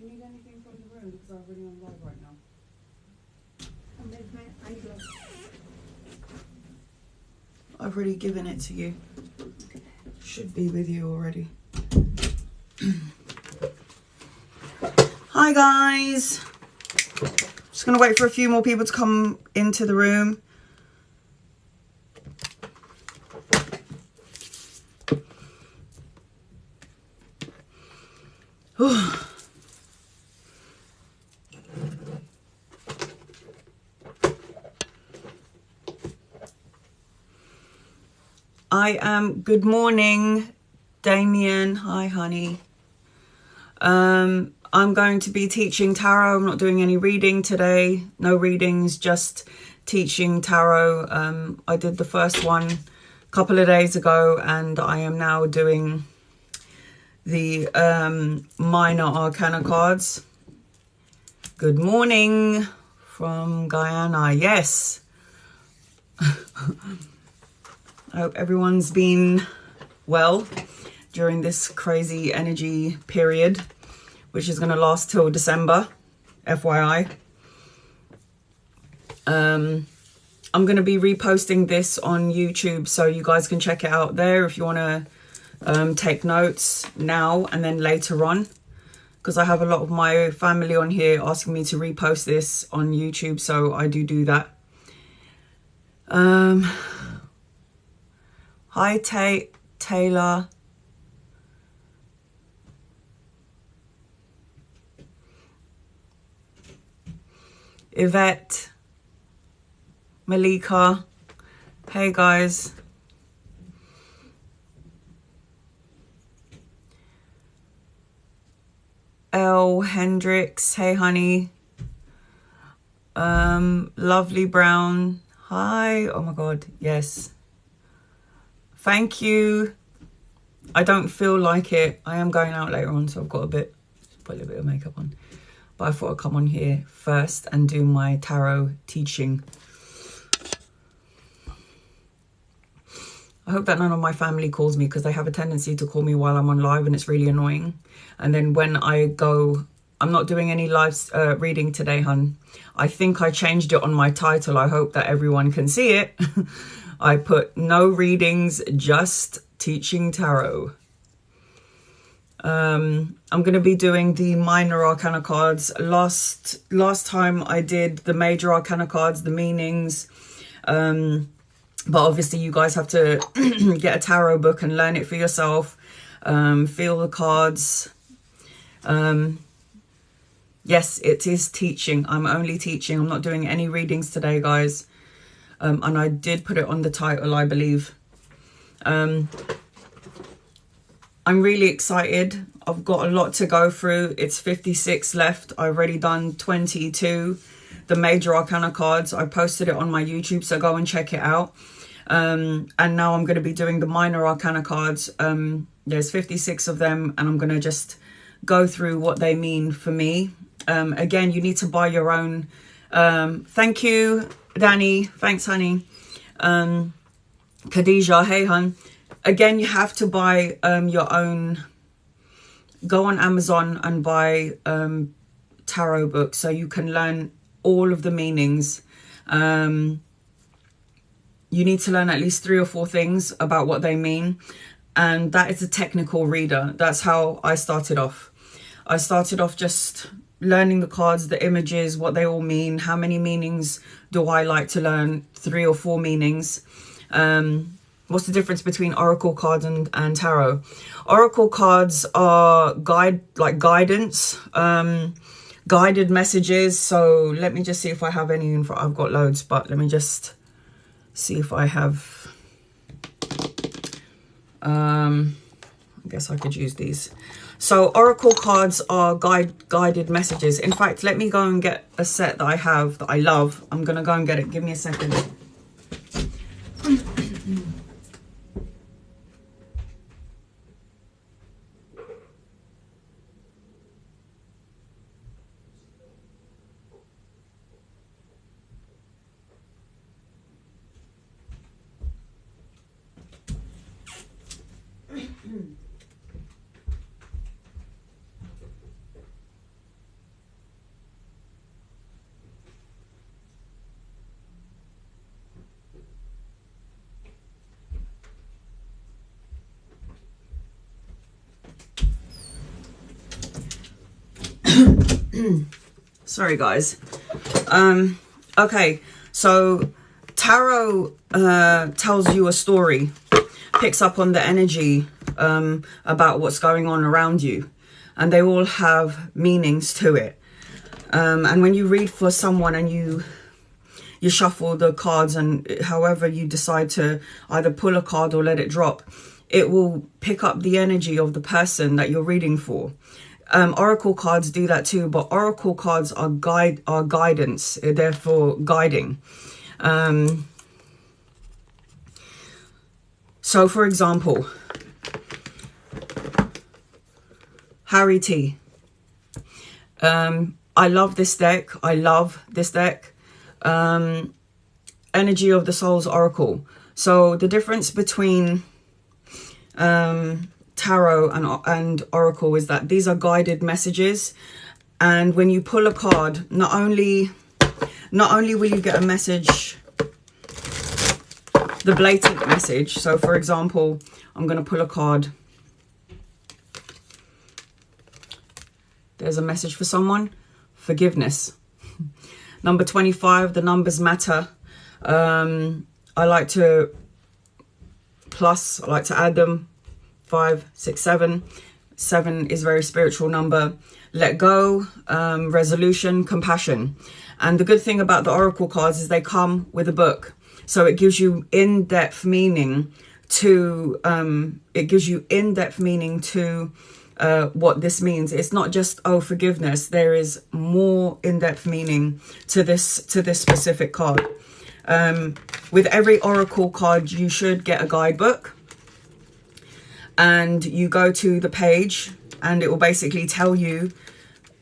Do you need anything from the room? Because I'm really on live right now. I've already given it to you. Should be with you already. Hi guys. Just gonna wait for a few more people to come into the room. I am, good morning, Damien. Hi, honey. I'm going to be teaching tarot. I'm not doing any reading today. No readings, just teaching tarot. I did the first one a couple of days ago, and I am now doing the minor arcana cards. Good morning from Guyana. Yes. I hope everyone's been well during this crazy energy period, which is going to last till December, FYI. I'm going to be reposting this on YouTube, so you guys can check it out there if you want to take notes now and then later on, because I have a lot of my family on here asking me to repost this on YouTube, so I do that. Hi, Taylor. Yvette. Malika. Hey, guys. L. Hendricks. Hey, honey. Lovely Brown. Hi. Oh, my God. Yes. Thank you. I don't feel like it. I am going out later on, so I've got put a little bit of makeup on. But I thought I'd come on here first and do my tarot teaching. I hope that none of my family calls me, because they have a tendency to call me while I'm on live, and it's really annoying. And then when I go, I'm not doing any live reading today, hun. I think I changed it on my title. I hope that everyone can see it. I put no readings, just teaching tarot. I'm going to be doing the minor arcana cards. Last time I did the major arcana cards, the meanings. But obviously you guys have to get a tarot book and learn it for yourself. Feel the cards. Yes, it is teaching. I'm only teaching. I'm not doing any readings today, guys. And I did put it on the title, I believe. I'm really excited. I've got a lot to go through. It's 56 left. I've already done 22. The major arcana cards. I posted it on my YouTube, so go and check it out. And now I'm going to be doing the minor arcana cards. There's 56 of them, and I'm going to just go through what they mean for me. Again, you need to buy your own. Thank you, Danny. Thanks, honey. Khadijah, hey, hun. Again, you have to buy your own. Go on Amazon and buy tarot books so you can learn all of the meanings. You need to learn at least 3 or 4 things about what they mean. And that is a technical reader. That's how I started off. I started off just learning the cards, the images, what they all mean. How many meanings do I like to learn? 3 or 4 meanings. What's the difference between oracle cards and tarot? Oracle cards are guidance, guided messages. So let me just see if I have any in front. I've got loads, but let me just see if I have. I guess I could use these. So oracle cards are guided messages. In fact, let me go and get a set that I have that I love. I'm going to go and get it. Give me a second. Sorry, guys. Okay, so tarot tells you a story, picks up on the energy about what's going on around you, and they all have meanings to it. And when you read for someone and you shuffle the cards, and however you decide to either pull a card or let it drop, it will pick up the energy of the person that you're reading for. Oracle cards do that too, but oracle cards are guidance, therefore guiding. So for example, Harry T. I love this deck. I love this deck. Energy of the Soul's Oracle. So the difference between tarot and oracle is that these are guided messages, and when you pull a card, not only will you get a message, the blatant message. So for example, I'm going to pull a card. There's a message for someone. Forgiveness. Number 25, the numbers matter. I like to add them. 5, 6, 7. 7 is a very spiritual number. Let go, resolution, compassion. And the good thing about the oracle cards is they come with a book. So it gives you in-depth meaning to what this means. It's not just, oh, forgiveness. There is more in-depth meaning to this specific card. With every oracle card, you should get a guidebook, and you go to the page and it will basically tell you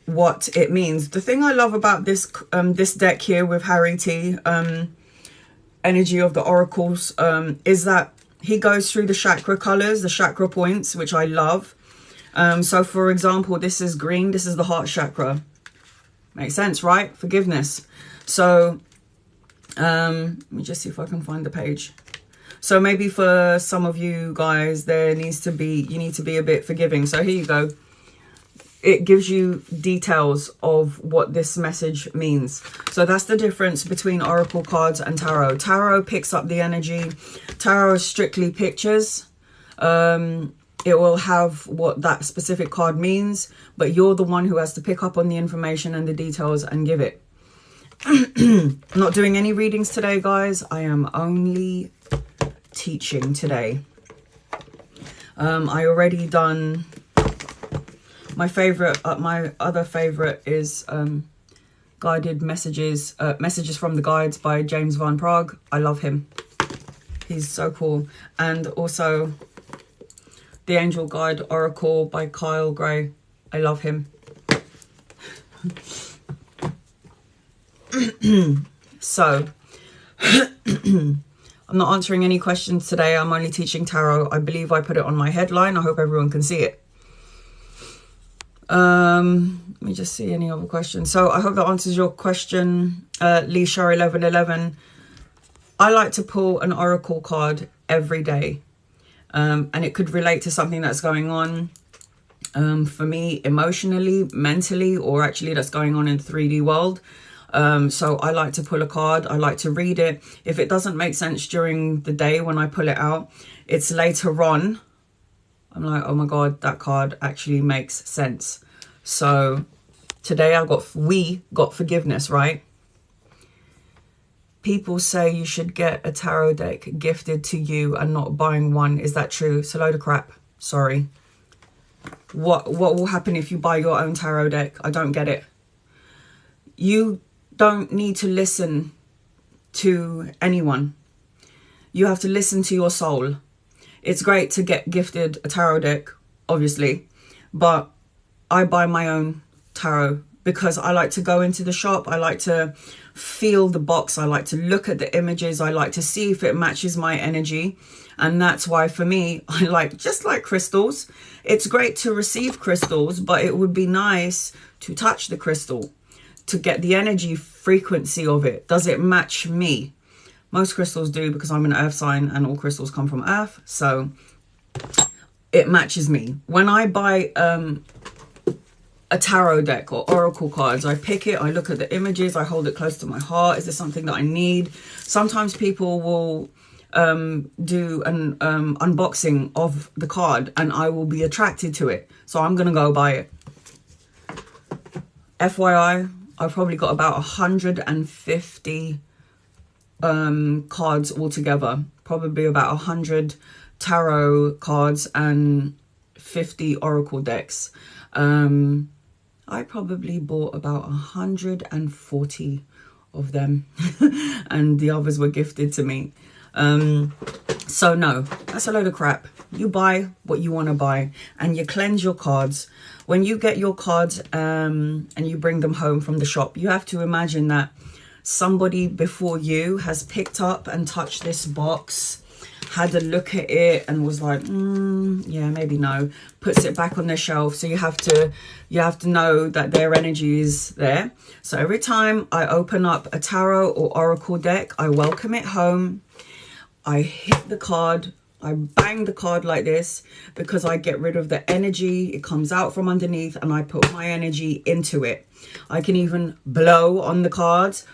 what it means. The thing I love about this this deck here with Harry T, Energy of the Oracles, is that he goes through the chakra colors, the chakra points, which I love. So for example, this is green. This is the heart chakra. Makes sense, right? Forgiveness. So let me just see if I can find the page. So maybe for some of you guys, you need to be a bit forgiving. So here you go. It gives you details of what this message means. So that's the difference between oracle cards and tarot. Tarot picks up the energy. Tarot is strictly pictures. It will have what that specific card means, but you're the one who has to pick up on the information and the details and give it. I'm not doing any readings today, guys. I am only teaching today. I already done my favorite. My other favorite is guided messages, messages from the guides by James Van Prague. I love him. He's so cool. And also the Angel Guide Oracle by Kyle Gray. I love him. So I'm not answering any questions today. I'm only teaching tarot. I believe I put it on my headline. I hope everyone can see it. Let me just see any other questions. So I hope that answers your question, Leisha 1111. I like to pull an oracle card every day. And it could relate to something that's going on for me emotionally, mentally, or actually that's going on in the 3D world. So I like to pull a card. I like to read it. If it doesn't make sense during the day when I pull it out, it's later on. I'm like, oh my God, that card actually makes sense. So today we got forgiveness, right? People say you should get a tarot deck gifted to you and not buying one. Is that true? It's a load of crap. Sorry. What will happen if you buy your own tarot deck? I don't get it. You don't need to listen to anyone. You have to listen to your soul. It's great to get gifted a tarot deck, obviously, but I buy my own tarot because I like to go into the shop. I like to feel the box. I like to look at the images. I like to see if it matches my energy. And that's why for me, just like crystals, it's great to receive crystals, but it would be nice to touch the crystal to get the energy frequency of it. Does it match me? Most crystals do because I'm an earth sign and all crystals come from earth. So it matches me. When I buy a tarot deck or oracle cards. I pick it, I look at the images, I hold it close to my heart. Is there something that I need? Sometimes people will do an unboxing of the card and I will be attracted to it, so I'm gonna go buy it. FYI, I've probably got about 150 cards altogether, probably about 100 tarot cards and 50 oracle decks. I probably bought about 140 of them and the others were gifted to me. So no, that's a load of crap. You buy what you want to buy and you cleanse your cards. When you get your cards and you bring them home from the shop, you have to imagine that somebody before you has picked up and touched this box, had a look at it and was like, yeah, maybe no, puts it back on the shelf. So you have to know that their energy is there. So every time I open up a tarot or oracle deck, I welcome it home. I hit the card, I bang the card like this because I get rid of the energy. It comes out from underneath and I put my energy into it. I can even blow on the cards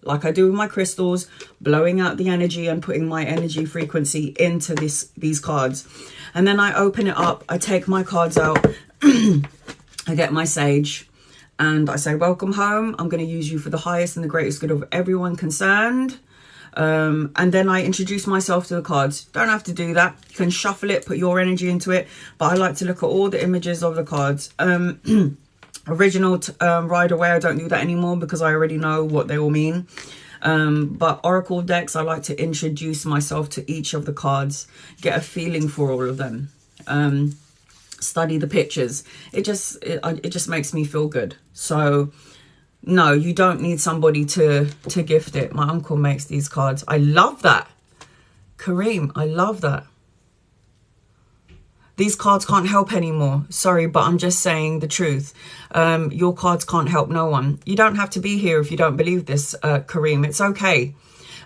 like I do with my crystals, blowing out the energy and putting my energy frequency into these cards. And then I open it up, I take my cards out, I get my sage and I say, welcome home. I'm going to use you for the highest and the greatest good of everyone concerned. And then I introduce myself to the cards. Don't have to do that. You can shuffle it, put your energy into it. But I like to look at all the images of the cards. Original Ride Away, I don't do that anymore because I already know what they all mean. But oracle decks, I like to introduce myself to each of the cards, get a feeling for all of them, study the pictures. It just makes me feel good. So no, you don't need somebody to gift it. My uncle makes these cards. I love that. Kareem, I love that. These cards can't help anymore. Sorry, but I'm just saying the truth. Your cards can't help no one. You don't have to be here if you don't believe this, Kareem. It's okay.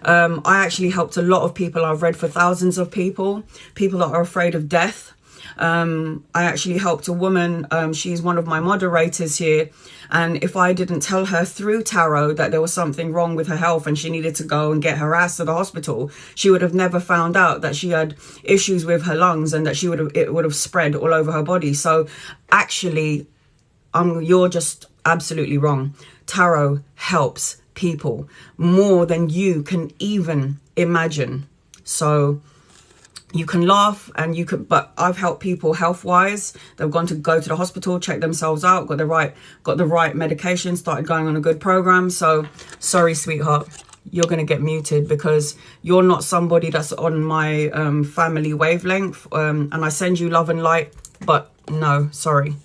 I actually helped a lot of people. I've read for thousands of people that are afraid of death. I actually helped a woman. She's one of my moderators here. And if I didn't tell her through tarot that there was something wrong with her health and she needed to go and get her ass to the hospital, she would have never found out that she had issues with her lungs and that it would have spread all over her body. So actually, you're just absolutely wrong. Tarot helps people more than you can even imagine. So you can laugh and you can, but I've helped people health-wise. They've gone to go to the hospital, check themselves out, got the right medication, started going on a good program. So sorry, sweetheart, you're going to get muted because you're not somebody that's on my family wavelength. And I send you love and light, but no, sorry.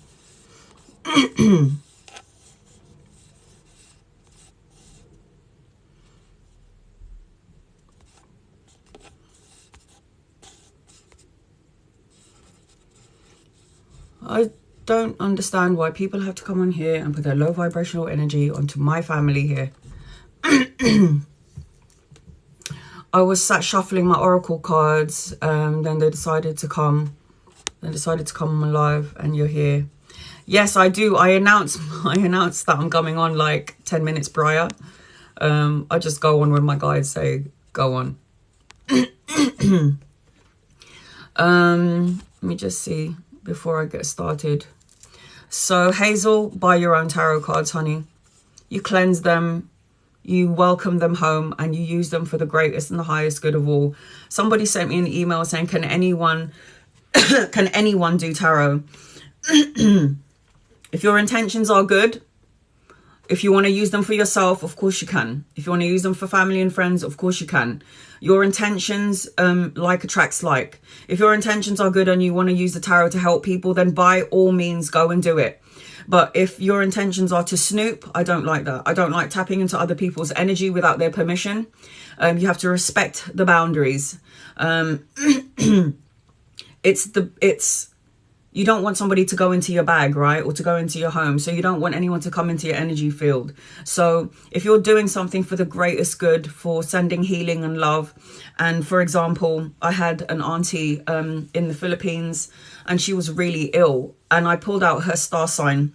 I don't understand why people have to come on here and put their low vibrational energy onto my family here. I was sat shuffling my oracle cards, then they decided to come. They decided to come on live, and you're here. Yes, I do. I announced that I'm coming on like 10 minutes prior. I just go on when my guides say go on. Let me just see before I get started. So Hazel, buy your own tarot cards, honey. You cleanse them, you welcome them home, and you use them for the greatest and the highest good of all. Somebody sent me an email saying, can anyone do tarot? If your intentions are good, if you want to use them for yourself, of course you can. If you want to use them for family and friends, of course you can. Your intentions, like attracts like. If your intentions are good and you want to use the tarot to help people, then by all means go and do it. But if your intentions are to snoop, I don't like that. I don't like tapping into other people's energy without their permission. You have to respect the boundaries. You don't want somebody to go into your bag, right? Or to go into your home. So you don't want anyone to come into your energy field. So if you're doing something for the greatest good, for sending healing and love. And for example, I had an auntie in the Philippines and she was really ill. And I pulled out her star sign.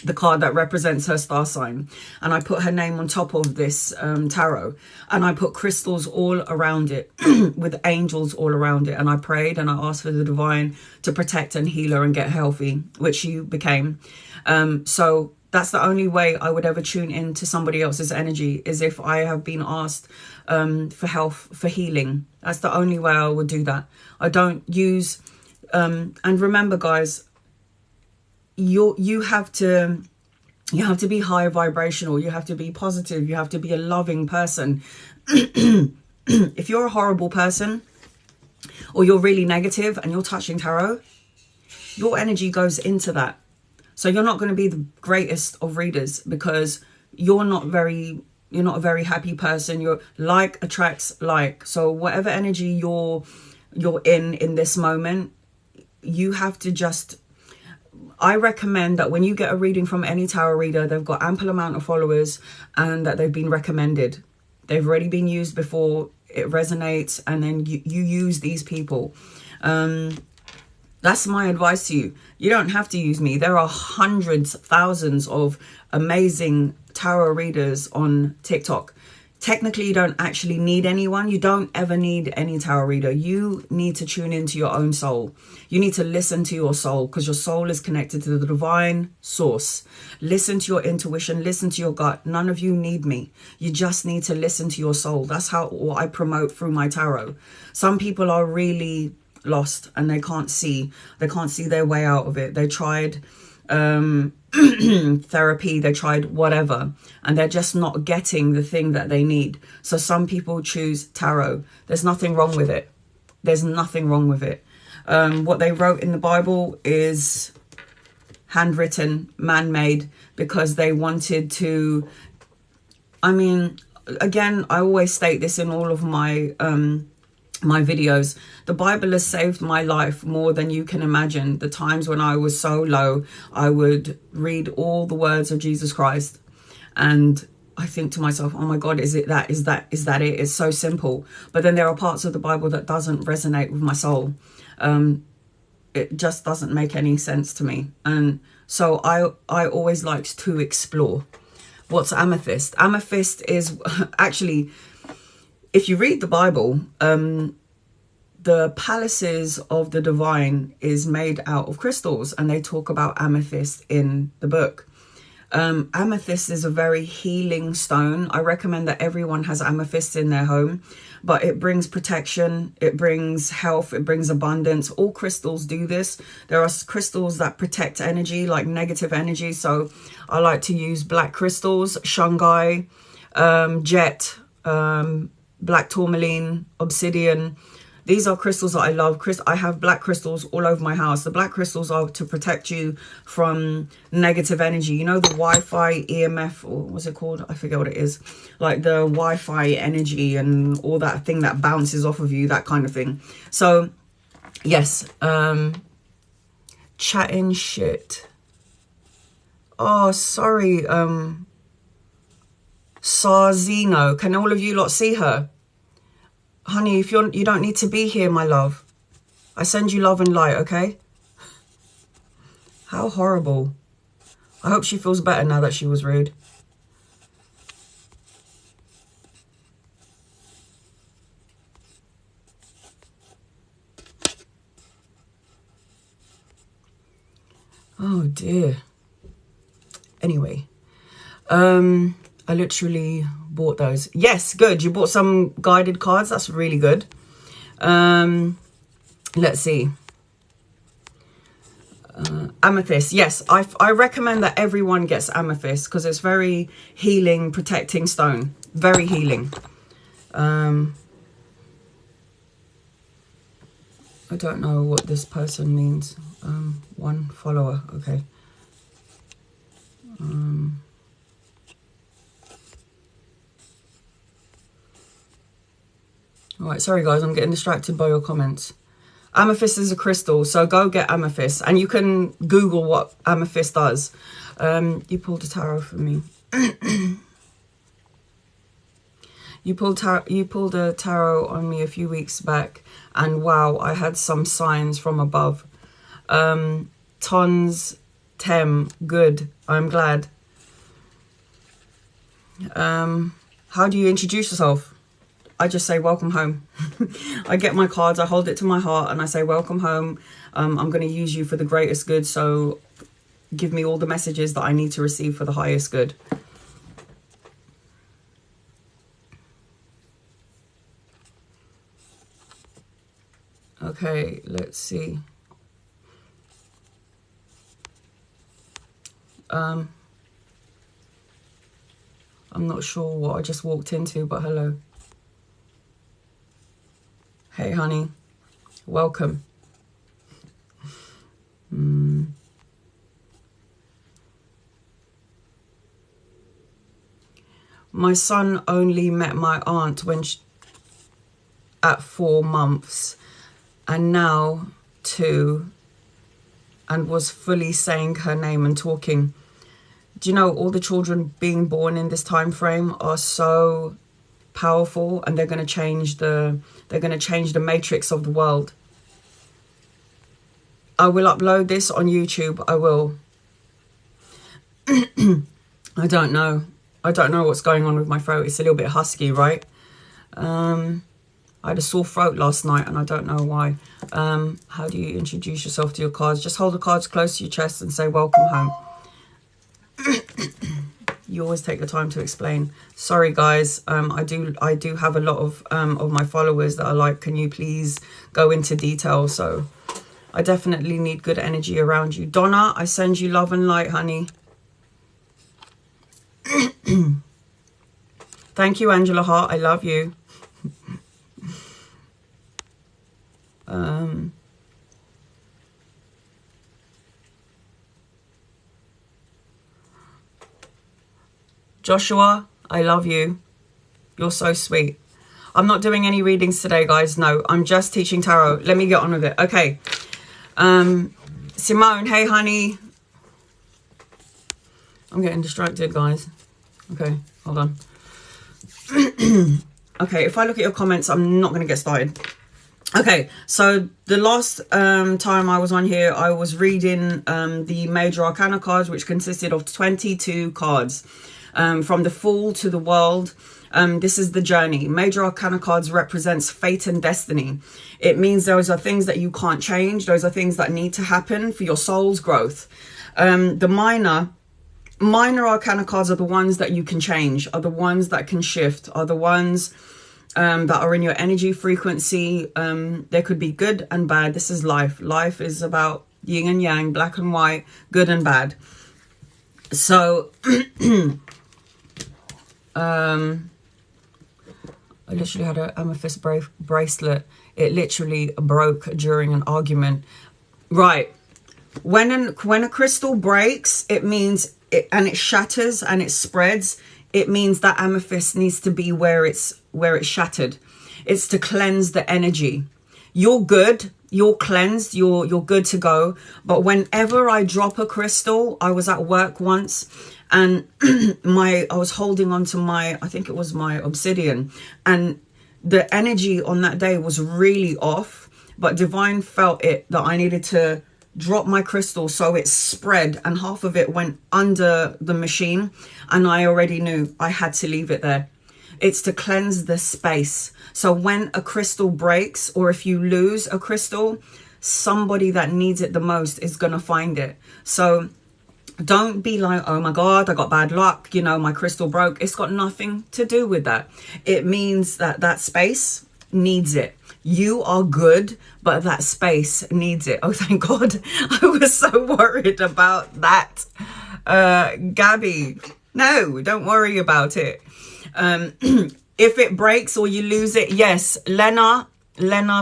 the card that represents her star sign, and I put her name on top of this tarot, and I put crystals all around it with angels all around it, and I prayed and I asked for the divine to protect and heal her and get healthy, which she became. So that's the only way I would ever tune into somebody else's energy, is if I have been asked for health, for healing. That's the only way I would do that. I don't use and remember, guys, you have to be high vibrational. You have to be positive. You have to be a loving person. If you're a horrible person, or you're really negative and you're touching tarot, your energy goes into that. So you're not going to be the greatest of readers, because you're not a very happy person. You're like attracts like. So whatever energy you're in this moment, you have to just, I recommend that when you get a reading from any tarot reader, they've got ample amount of followers and that they've been recommended. They've already been used before, it resonates, and then you use these people. That's my advice to you. You don't have to use me. There are hundreds, thousands of amazing tarot readers on TikTok. Technically, you don't actually need anyone. You don't ever need any tarot reader. You need to tune into your own soul. You need to listen to your soul, because your soul is connected to the divine source. Listen to your intuition. Listen to your gut. None of you need me. You just need to listen to your soul. That's what I promote through my tarot. Some people are really lost and they can't see their way out of it. They tried therapy, they tried whatever, and they're just not getting the thing that they need. So some people choose tarot. There's nothing wrong with it. There's nothing wrong with it. What they wrote in the Bible is handwritten, man-made, because they wanted to, I mean, again, I always state this in all of my my videos. The Bible has saved my life more than you can imagine. The times when I was so low, I would read all the words of Jesus Christ, and I think to myself, oh my God, is that it? It's so simple. But then there are parts of the Bible that doesn't resonate with my soul. It just doesn't make any sense to me. And so I always liked to explore. What's amethyst? Amethyst is actually, if you read the Bible, the palaces of the divine is made out of crystals, and they talk about amethyst in the book. Amethyst is a very healing stone. I recommend that everyone has amethyst in their home, but it brings protection, it brings health, it brings abundance. All crystals do this. There are crystals that protect energy, like negative energy. So I like to use black crystals, shungai, jet, black tourmaline, obsidian. These are crystals that I love. I have black crystals all over my house. The black crystals are to protect you from negative energy. You know, the Wi-Fi EMF, or what's it called? I forget what it is. Like the Wi-Fi energy and all that thing that bounces off of you, that kind of thing. So, yes. Chatting shit. Oh, sorry. Sarzino. Can all of you lot see her? Honey, if you don't need to be here, my love. I send you love and light, okay? How horrible. I hope she feels better now that she was rude. Oh dear. Anyway, I literally bought those. Yes, good. You bought some guided cards. That's really good. Let's see. Amethyst. Yes, I recommend that everyone gets amethyst because it's very healing, protecting stone. Very healing. I don't know what this person means. One follower. Okay. All right, sorry guys, I'm getting distracted by your comments. Amethyst is a crystal, so go get amethyst, and you can Google what amethyst does. You pulled a tarot for me. You pulled a tarot on me a few weeks back, and wow, I had some signs from above. Tons Tem, good. I'm glad. How do you introduce yourself? I just say welcome home. I get my cards, I hold it to my heart, and I say welcome home. I'm going to use you for the greatest good, so give me all the messages that I need to receive for the highest good. Okay, let's see. I'm not sure what I just walked into, but hello. Hey, honey. Welcome. My son only met my aunt when at 4 months, and now 2, and was fully saying her name and talking. Do you know, all the children being born in this time frame are so powerful, and they're going to change the matrix of the world. I will upload this on YouTube. I will. I don't know what's going on with my throat. It's a little bit husky, right? I had a sore throat last night, and I don't know why. How do you introduce yourself to your cards? Just hold the cards close to your chest and say welcome home. You always take the time to explain. Sorry, guys. I do have a lot of my followers that are like, can you please go into detail? So I definitely need good energy around you. Donna, I send you love and light, honey. Thank you, Angela Hart. I love you. Joshua, I love you. You're so sweet. I'm not doing any readings today, guys. No, I'm just teaching tarot. Let me get on with it. Okay. Simone, hey, honey. I'm getting distracted, guys. Okay, hold on. Okay, if I look at your comments, I'm not going to get started. Okay, so the last time I was on here, I was reading the Major Arcana cards, which consisted of 22 cards. From the Fool to the World. This is the journey. Major Arcana cards represents fate and destiny. It means those are things that you can't change. Those are things that need to happen for your soul's growth. The minor Arcana cards are the ones that you can change, are the ones that can shift, are the ones that are in your energy frequency. There could be good and bad. This is life. Life is about yin and yang, black and white, good and bad. So I literally had an amethyst bracelet. It literally broke during an argument. Right. When a crystal breaks, it means and it shatters and it spreads. It means that amethyst needs to be where it's shattered. It's to cleanse the energy. You're good. You're cleansed. You're good to go. But whenever I drop a crystal, I was at work once, and I was holding on to I think it was my obsidian, and the energy on that day was really off, but Divine felt it that I needed to drop my crystal, so it spread and half of it went under the machine, and I already knew I had to leave it there. It's to cleanse the space. So when a crystal breaks, or if you lose a crystal, somebody that needs it the most is going to find it. So don't be like, oh my God, I got bad luck, you know, my crystal broke. It's got nothing to do with that. It means that that space needs it. You are good, but that space needs it. Oh, thank God. I was so worried about that. Gabby, no, don't worry about it. If it breaks or you lose it, yes, Lena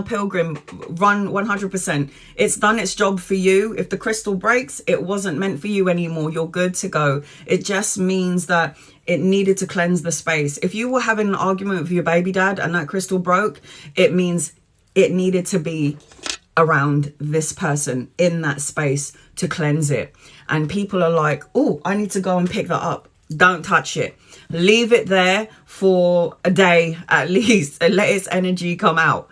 Pilgrim, run 100%. It's done its job for you. If the crystal breaks, it wasn't meant for you anymore. You're good to go. It just means that it needed to cleanse the space. If you were having an argument with your baby dad and that crystal broke, it means it needed to be around this person in that space to cleanse it. And people are like, oh, I need to go and pick that up. Don't touch it. Leave it there for a day at least and let its energy come out.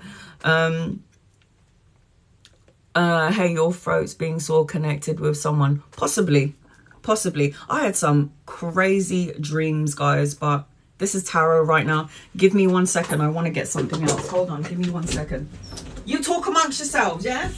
Hey, your throat's being sore connected with someone. Possibly. I had some crazy dreams, guys, but this is tarot right now. Give me 1 second. I want to get something else. Hold on. Give me 1 second. You talk amongst yourselves, yeah?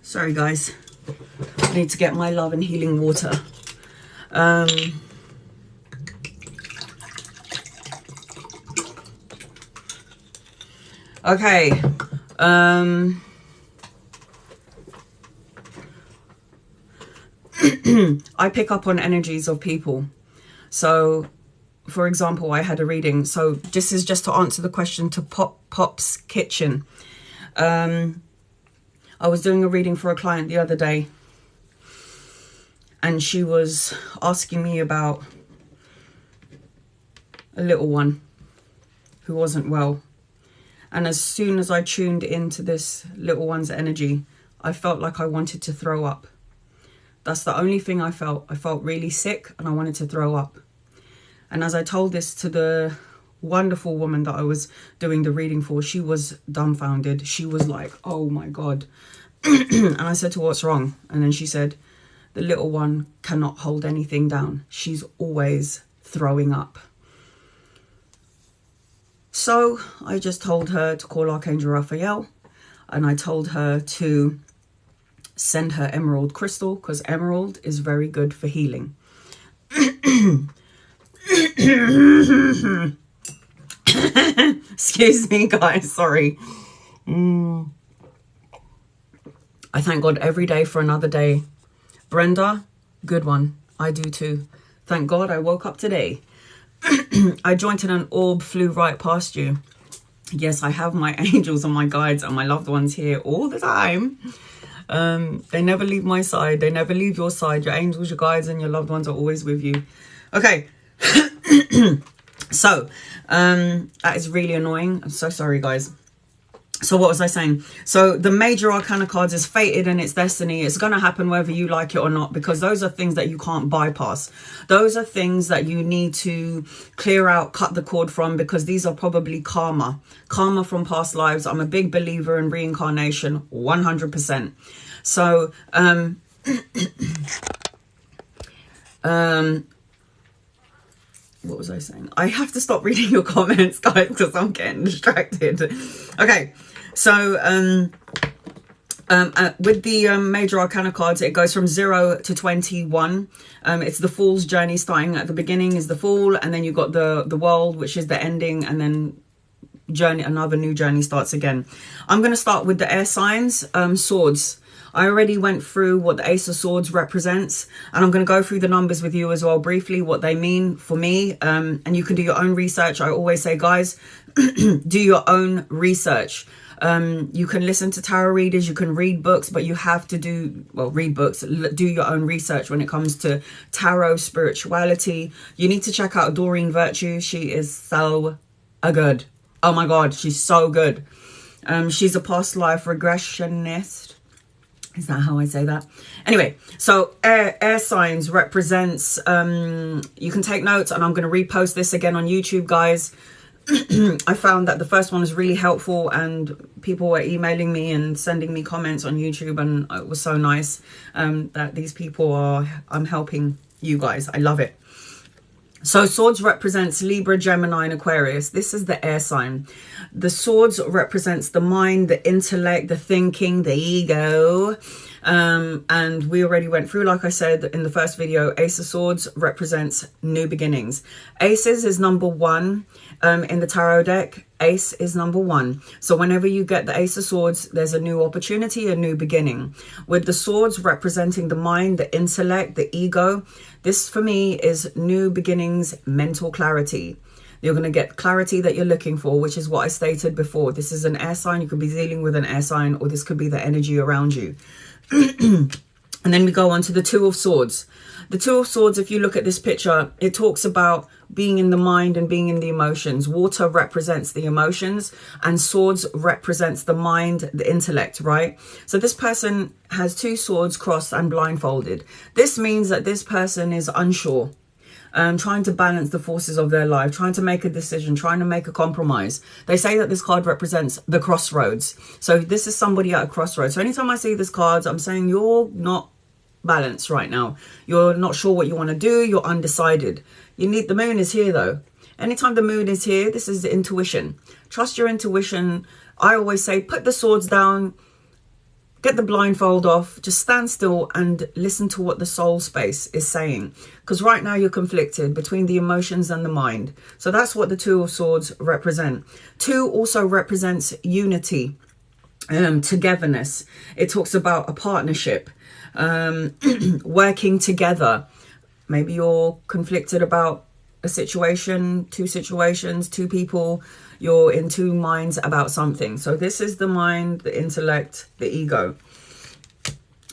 Sorry, guys. I need to get my love and healing water. Okay. I pick up on energies of people. So, for example, I had a reading. So this is just to answer the question to Pop's Kitchen. I was doing a reading for a client the other day, and she was asking me about a little one who wasn't well. And as soon as I tuned into this little one's energy, I felt like I wanted to throw up. That's the only thing I felt. I felt really sick and I wanted to throw up. And as I told this to the wonderful woman that I was doing the reading for, she was dumbfounded. She was like, oh my God. And I said to her, what's wrong? And then she said, the little one cannot hold anything down. She's always throwing up. So I just told her to call Archangel Raphael, and I told her to send her emerald crystal, because emerald is very good for healing. Excuse me, guys, sorry. I thank God every day for another day. Brenda, good one. I do too. Thank God I woke up today. I joined in an orb flew right past you. Yes, I have my angels and my guides and my loved ones here all the time. They never leave my side. They never leave your side. Your angels, your guides, and your loved ones are always with you. Okay. So, that is really annoying. I'm so sorry, guys. So what was I saying? So the major arcana cards is fated and it's destiny. It's going to happen whether you like it or not, because those are things that you can't bypass. Those are things that you need to clear out, cut the cord from, because these are probably karma from past lives. I'm a big believer in reincarnation, 100%. So, what was I saying? I have to stop reading your comments, guys, because I'm getting distracted. Okay, so with the major arcana cards, it goes from 0 to 21. It's the Fool's journey. Starting at the beginning is the Fool, and then you've got the World, which is the ending, and then another new journey starts again. I'm going to start with the air signs. Swords. I already went through what the Ace of Swords represents, and I'm going to go through the numbers with you as well briefly, what they mean for me, and you can do your own research. I always say, guys, do your own research. You can listen to tarot readers, you can read books, but you have to read books, do your own research when it comes to tarot, spirituality. You need to check out Doreen Virtue. She is so good. Oh my God, she's so good. She's a past life regressionist. Is that how I say that? Anyway, so air signs represents, you can take notes, and I'm going to repost this again on YouTube, guys. I found that the first one was really helpful, and people were emailing me and sending me comments on YouTube, and it was so nice that these people I'm helping you guys. I love it. So swords represents Libra, Gemini, and Aquarius. This is the air sign. The swords represents the mind, the intellect, the thinking, the ego. And we already went through, like I said in the first video, Ace of Swords represents new beginnings. Aces is number 1 in the tarot deck. Ace is number 1. So whenever you get the Ace of Swords, there's a new opportunity, a new beginning. With the swords representing the mind, the intellect, the ego, this for me is new beginnings, mental clarity. You're going to get clarity that you're looking for, which is what I stated before. This is an air sign. You could be dealing with an air sign, or this could be the energy around you. And then we go on to the Two of Swords. The Two of Swords, if you look at this picture, it talks about being in the mind and being in the emotions. Water represents the emotions and swords represents the mind, the intellect, right? So this person has 2 swords crossed and blindfolded. This means that this person is unsure. Trying to balance the forces of their life, trying to make a decision, trying to make a compromise. They say that this card represents the crossroads. So this is somebody at a crossroads. So anytime I see this card, I'm saying you're not balanced right now. You're not sure what you want to do. You're undecided. You need, the moon is here though. Anytime the moon is here, this is the intuition. Trust your intuition. I always say, put the swords down. Get the blindfold off, just stand still and listen to what the soul space is saying. Because right now you're conflicted between the emotions and the mind. So that's what the Two of Swords represent. 2 also represents unity, togetherness. It talks about a partnership, working together. Maybe you're conflicted about a situation, 2 situations, 2 people. You're in 2 minds about something. So this is the mind, the intellect, the ego.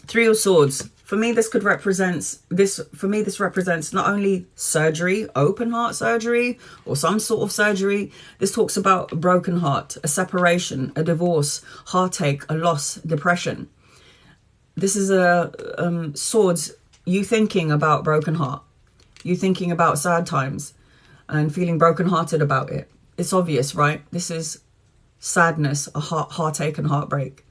3 of Swords. For me, this could represent this. For me, this represents not only surgery, open heart surgery, or some sort of surgery. This talks about a broken heart, a separation, a divorce, heartache, a loss, depression. This is a swords. You thinking about broken heart. You thinking about sad times, and feeling brokenhearted about it. It's obvious, right? This is sadness, a heartache and heartbreak.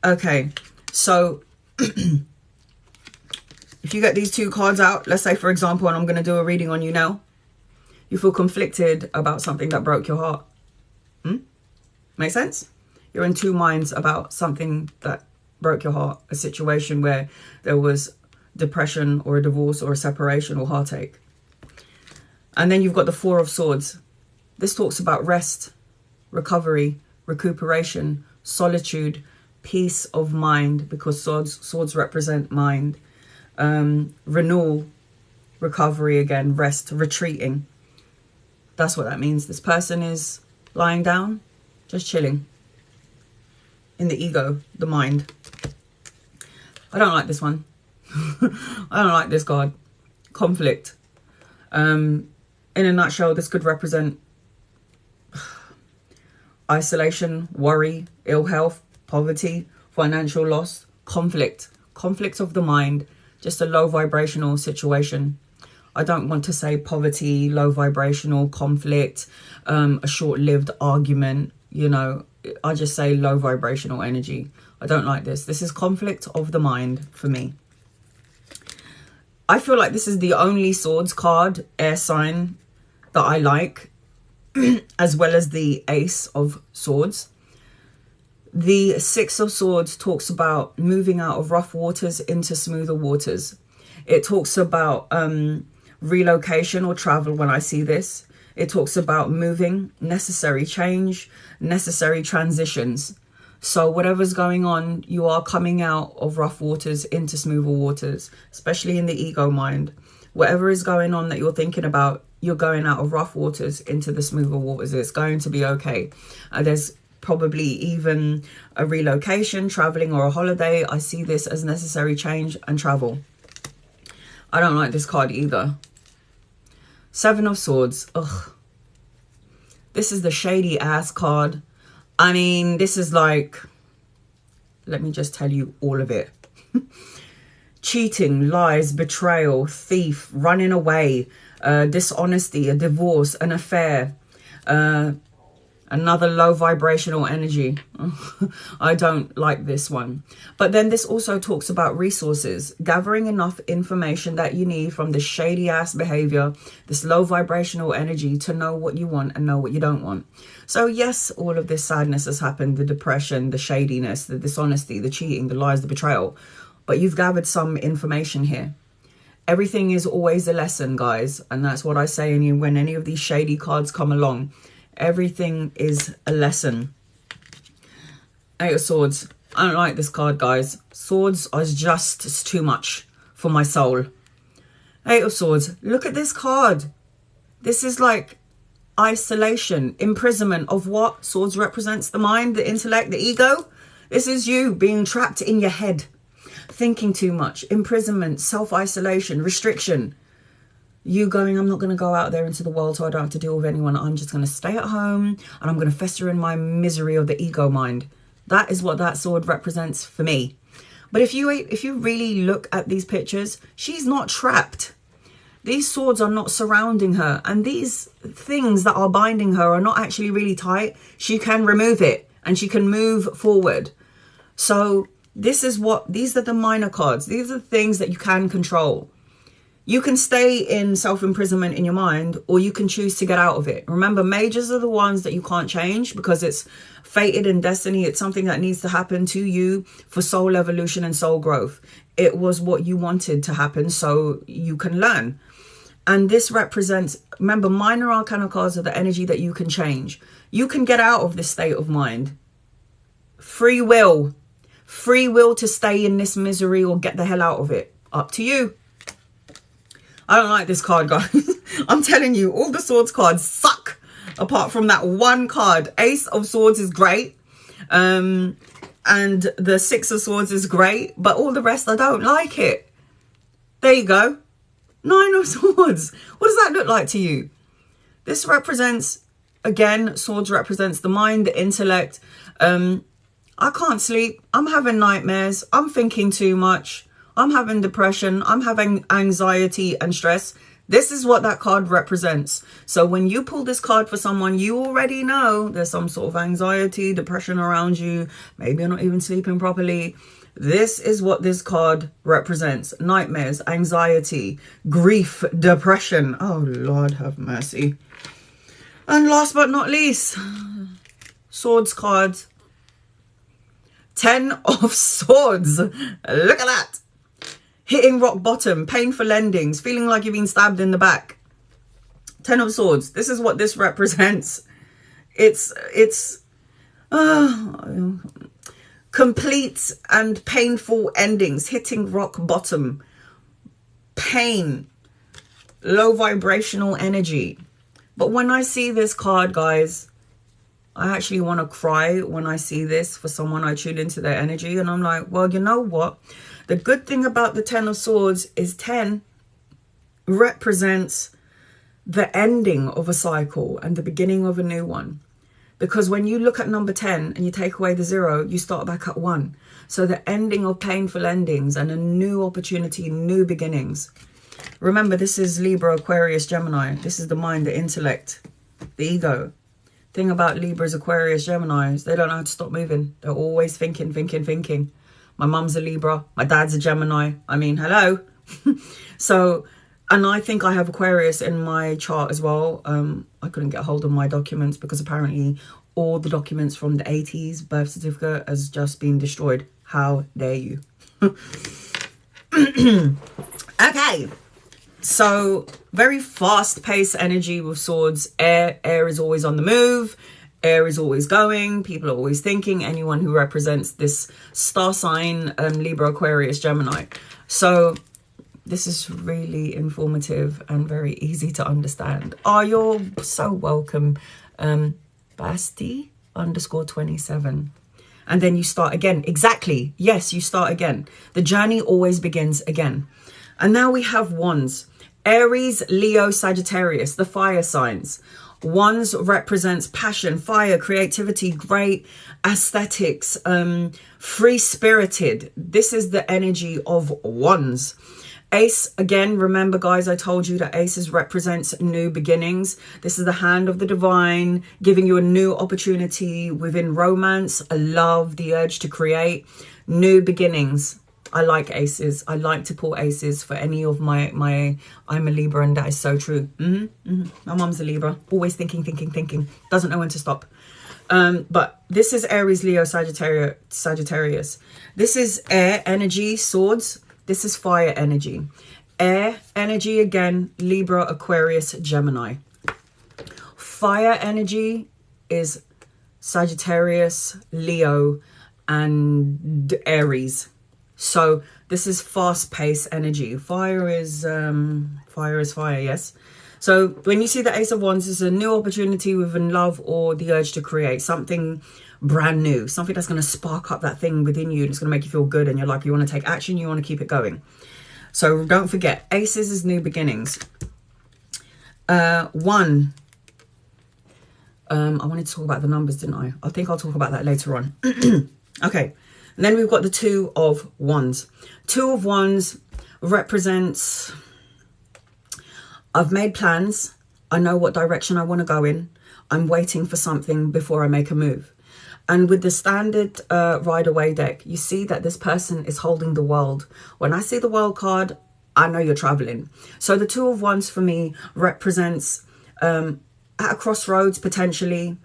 Okay, so if you get these 2 cards out, let's say, for example, and I'm going to do a reading on you now, you feel conflicted about something that broke your heart. Make sense? You're in 2 minds about something that broke your heart, a situation where there was depression or a divorce or a separation or heartache. And then you've got the 4 of Swords. This talks about rest, recovery, recuperation, solitude, peace of mind, because swords represent mind. Renewal, recovery again, rest, retreating. That's what that means. This person is lying down, just chilling in the ego, the mind. I don't like this one. I don't like this card. Conflict. In a nutshell, this could represent isolation, worry, ill health, poverty, financial loss, conflict. Conflict of the mind. Just a low vibrational situation. I don't want to say poverty, low vibrational, conflict, a short-lived argument. You know, I just say low vibrational energy. I don't like this. This is conflict of the mind for me. I feel like this is the only swords card, air sign, that I like, as well as the Ace of Swords. The 6 of Swords talks about moving out of rough waters into smoother waters. It talks about relocation or travel when I see this. It talks about moving, necessary change, necessary transitions. So whatever's going on, you are coming out of rough waters into smoother waters, especially in the ego mind. Whatever is going on that you're thinking about, you're going out of rough waters into the smoother waters. It's going to be okay. There's probably even a relocation, traveling, or a holiday. I see this as necessary change and travel. I don't like this card either. 7 of Swords. Ugh. This is the shady ass card. I mean, this is like, let me just tell you all of it. Cheating, lies, betrayal, thief, running away, dishonesty, a divorce, an affair, Another low vibrational energy. I don't like this one. But then this also talks about resources. Gathering enough information that you need from the shady ass behavior, this low vibrational energy, to know what you want and know what you don't want. So yes, all of this sadness has happened. The depression, the shadiness, the dishonesty, the cheating, the lies, the betrayal. But you've gathered some information here. Everything is always a lesson, guys. And that's what I say when any of these shady cards come along. Everything is a lesson. Eight of Swords. I don't like this card, guys. Swords are just too much for my soul. Eight of Swords. Look at this card. This is like isolation, imprisonment of what? Swords represents the mind, the intellect, the ego. This is you being trapped in your head. Thinking too much. Imprisonment, self-isolation, restriction. You going, I'm not going to go out there into the world so I don't have to deal with anyone. I'm just going to stay at home and I'm going to fester in my misery of the ego mind. That is what that sword represents for me. But if you really look at these pictures, she's not trapped. These swords are not surrounding her. And these things that are binding her are not actually really tight. She can remove it and she can move forward. So these are the minor cards. These are the things that you can control. You can stay in self-imprisonment in your mind, or you can choose to get out of it. Remember, majors are the ones that you can't change because it's fated in destiny. It's something that needs to happen to you for soul evolution and soul growth. It was what you wanted to happen so you can learn. And this represents, remember, minor arcana cards are the energy that you can change. You can get out of this state of mind. Free will. Free will to stay in this misery or get the hell out of it. Up to you. I don't like this card, guys. I'm telling you, all the swords cards suck. Apart from that one card. Ace of Swords is great. And the Six of Swords is great. But all the rest, I don't like it. There you go. Nine of Swords. What does that look like to you? This represents, again, swords represents the mind, the intellect. I can't sleep. I'm having nightmares. I'm thinking too much. I'm having depression. I'm having anxiety and stress. This is what that card represents. So when you pull this card for someone, you already know there's some sort of anxiety, depression around you. Maybe you're not even sleeping properly. This is what this card represents. Nightmares, anxiety, grief, depression. Oh, Lord have mercy. And last but not least, swords cards. 10 of Swords. Look at that. Hitting rock bottom, painful endings, feeling like you've been stabbed in the back. 10 of Swords. This is what this represents. It's complete and painful endings, hitting rock bottom, pain, low vibrational energy. But when I see this card, guys, I actually want to cry when I see this for someone. I tune into their energy and I'm like, well, you know what? The good thing about the 10 of Swords is 10 represents the ending of a cycle and the beginning of a new one. Because when you look at number 10 and you take away the 0, you start back at 1. So the ending of painful endings and a new opportunity, new beginnings. Remember, this is Libra, Aquarius, Gemini. This is the mind, the intellect, the ego. Thing about Libras, Aquarius, Geminis, they don't know how to stop moving. They're always thinking, thinking, thinking. My mum's a Libra. My dad's a Gemini. I mean, hello. So, and I think I have Aquarius in my chart as well. I couldn't get hold of my documents because apparently all the documents from the 80s birth certificate has just been destroyed. How dare you? Okay. So, very fast-paced energy with swords. Air is always on the move. Air is always going. People are always thinking. Anyone who represents this star sign, Libra, Aquarius, Gemini. So this is really informative and very easy to understand. Oh, you're so welcome. Basti _27. And then you start again. Exactly. Yes, you start again. The journey always begins again. And now we have wands. Aries, Leo, Sagittarius, the fire signs. Wands represents passion, fire, creativity, great aesthetics, free-spirited. This is the energy of wands. Ace, again, remember guys, I told you that aces represents new beginnings. This is the hand of the divine, giving you a new opportunity within romance, a love, the urge to create, new beginnings. I like aces. I like to pull aces for any of my I'm a Libra, and that is so true. My mom's a Libra, always thinking, doesn't know when to stop. But this is Aries, Leo, Sagittarius. This is air energy, swords. This is fire energy. Air energy, again, Libra, Aquarius, Gemini. Fire energy is Sagittarius, Leo, and Aries. So this is fast-paced energy. Fire is fire, yes. So when you see the Ace of Wands, it's a new opportunity within love or the urge to create something brand new, something that's going to spark up that thing within you and it's going to make you feel good, and you're like, you want to take action, you want to keep it going. So don't forget, aces is new beginnings. One, I wanted to talk about the numbers, didn't I? I think I'll talk about that later on. Okay, and then we've got the Two of Wands. Two of Wands represents, I've made plans, I know what direction I want to go in, I'm waiting for something before I make a move. And with the standard Rider-Waite deck, you see that this person is holding the world. When I see the world card, I know you're traveling. So the Two of Wands for me represents at a crossroads, potentially,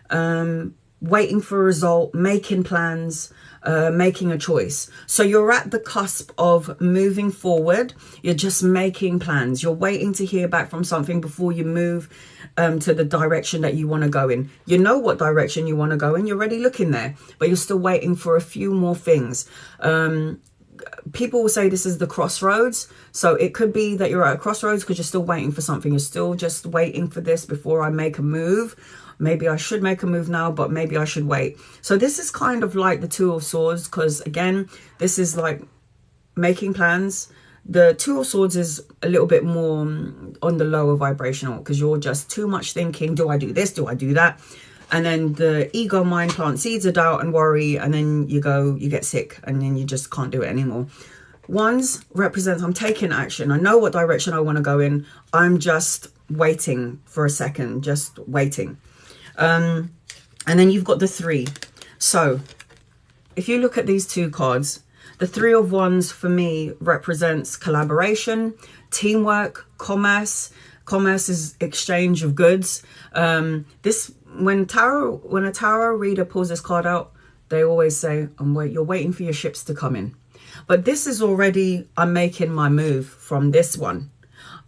waiting for a result, making plans, making a choice. So you're at the cusp of moving forward. You're just making plans. You're waiting to hear back from something before you move to the direction that you want to go in. You know what direction you want to go in. You're already looking there, but you're still waiting for a few more things. People will say this is the crossroads. So it could be that you're at a crossroads because you're still waiting for something. You're still just waiting for this before I make a move. Maybe I should make a move now, but maybe I should wait. So this is kind of like the Two of Swords, because again, this is like making plans. The Two of Swords is a little bit more on the lower vibrational, because you're just too much thinking, do I do this, do I do that? And then the ego mind plants seeds of doubt and worry, and then you get sick, and then you just can't do it anymore. Wands represents, I'm taking action. I know what direction I want to go in. I'm just waiting for a second, just waiting. And then you've got the Three. So if you look at these two cards, the Three of Wands for me represents collaboration, teamwork, commerce. Commerce is exchange of goods. When a tarot reader pulls this card out, they always say, you're waiting for your ships to come in. But this is already, I'm making my move from this one.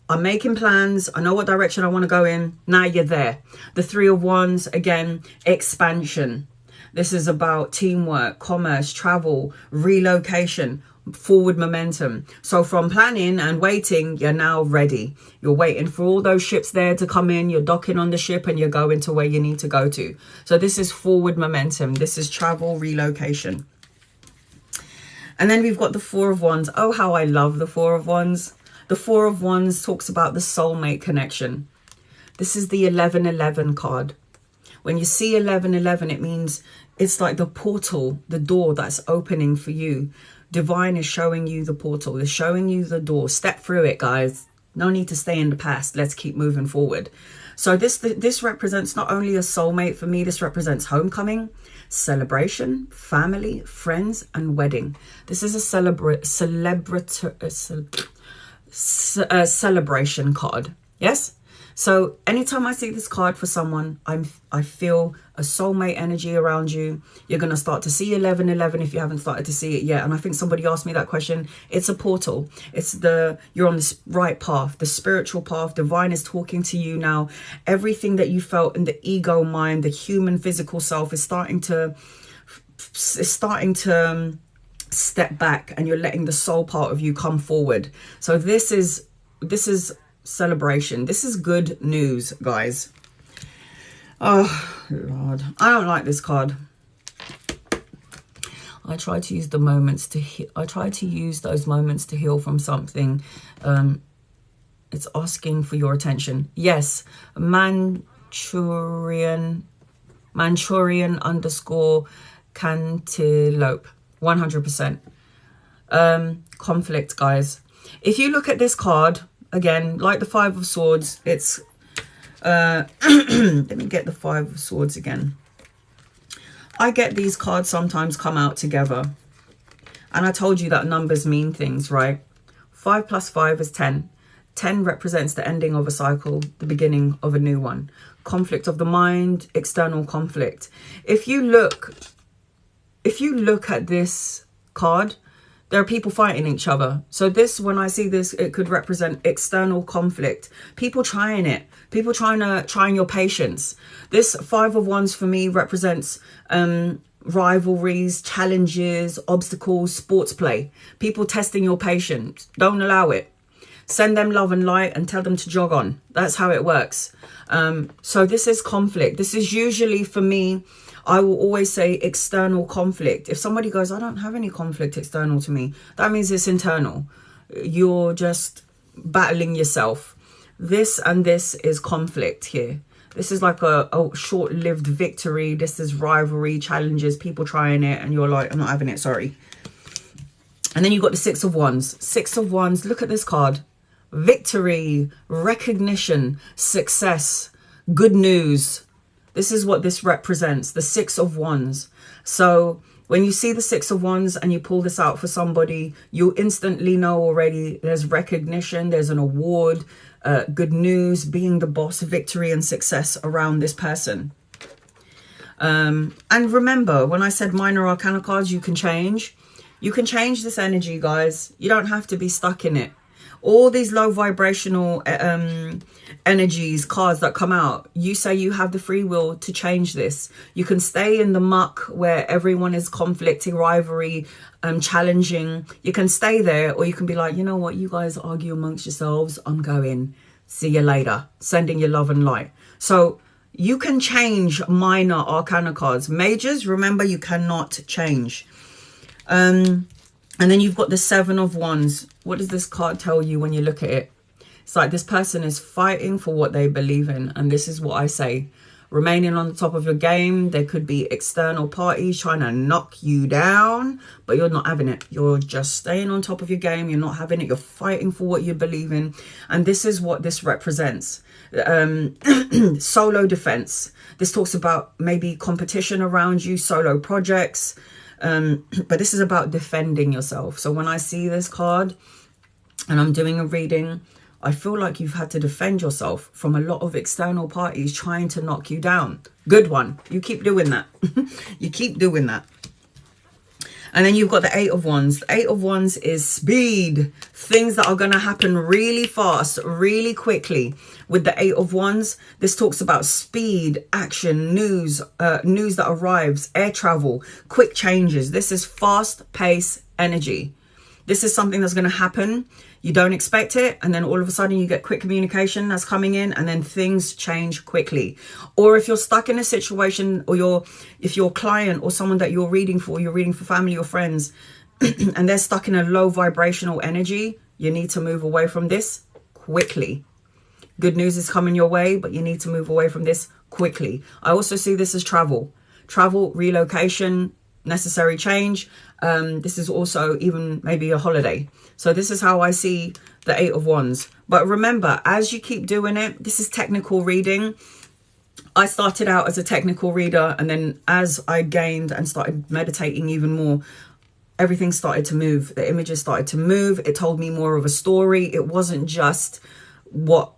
I'm making plans. I know what direction I want to go in. Now you're there. The Three of Wands, again, expansion. This is about teamwork, commerce, travel, relocation, forward momentum. So from planning and waiting, you're now ready. You're waiting for all those ships there to come in. You're docking on the ship and you're going to where you need to go to. So this is forward momentum. This is travel, relocation. And then we've got the Four of Wands. Oh, how I love the Four of Wands. The Four of Wands talks about the soulmate connection. This is the 1111 card. When you see 1111, it means it's like the portal, the door that's opening for you. Divine is showing you the portal. It's showing you the door. Step through it, guys. No need to stay in the past. Let's keep moving forward. So this represents not only a soulmate for me, this represents homecoming, celebration, family, friends, and wedding. This is a celebration card. Yes. So anytime I see this card for someone, I feel a soulmate energy around you. You're going to start to see 1111 if you haven't started to see it yet. And I think somebody asked me that question. It's a portal. You're on the right path, the spiritual path. Divine is talking to you now. Everything that you felt in the ego mind, the human physical self is starting to step back, and you're letting the soul part of you come forward. So this is celebration. This is good news, guys. Oh Lord, I don't like this card. I try to use the moments to I try to use those moments to heal from something. It's asking for your attention. Yes, Manchurian _ cantaloupe. 100%. Conflict, guys. If you look at this card, again, like the Five of Swords, it's... let me get the Five of Swords again. I get these cards sometimes come out together. And I told you that numbers mean things, right? 5 plus 5 is 10. 10 represents the ending of a cycle, the beginning of a new one. Conflict of the mind, external conflict. If you look at this card, there are people fighting each other. So this, when I see this, it could represent external conflict. People trying it. People trying your patience. This Five of Wands for me represents rivalries, challenges, obstacles, sports play. People testing your patience. Don't allow it. Send them love and light and tell them to jog on. That's how it works. So this is conflict. This is usually, for me, I will always say external conflict. If somebody goes, I don't have any conflict external to me, that means it's internal. You're just battling yourself. This and this is conflict here. This is like a short-lived victory. This is rivalry, challenges, people trying it, and you're like, I'm not having it, sorry. And then you've got the Six of Wands. Six of Wands, look at this card. Victory, recognition, success, good news. This is what this represents, the Six of Wands. So when you see the Six of Wands and you pull this out for somebody, you instantly know already there's recognition, there's an award, good news, being the boss, victory and success around this person. And remember, when I said minor arcana cards, you can change this energy, guys. You don't have to be stuck in it. All these low vibrational energies, cards that come out, you say you have the free will to change this. You can stay in the muck where everyone is conflicting, rivalry, challenging. You can stay there, or you can be like, you know what, you guys argue amongst yourselves. I'm going. See you later. Sending you love and light. So you can change minor arcana cards. Majors, remember, you cannot change. And then you've got the Seven of Wands. What does this card tell you when you look at it? It's like this person is fighting for what they believe in. And this is what I say. Remaining on the top of your game. There could be external parties trying to knock you down, but you're not having it. You're just staying on top of your game. You're not having it. You're fighting for what you believe in. And this is what this represents. Solo defense. This talks about maybe competition around you, solo projects. But this is about defending yourself. So when I see this card and I'm doing a reading, I feel like you've had to defend yourself from a lot of external parties trying to knock you down. Good one. You keep doing that. You keep doing that. And then you've got the Eight of Wands. The Eight of Wands is speed. Things that are going to happen really fast, really quickly. With the Eight of Wands, this talks about speed, action, news that arrives, air travel, quick changes. This is fast-paced energy. This is something that's going to happen. You don't expect it, and then all of a sudden you get quick communication that's coming in, and then things change quickly. Or if you're stuck in a situation, or if your client or someone that you're reading for family or friends, and they're stuck in a low vibrational energy, you need to move away from this quickly. Good news is coming your way, but you need to move away from this quickly. I also see this as travel, relocation, necessary change. This is also even maybe a holiday. So this is how I see the Eight of Wands. But remember, as you keep doing it, this is technical reading. I started out as a technical reader, and then as I gained and started meditating even more, everything started to move. The images started to move. It told me more of a story. It wasn't just what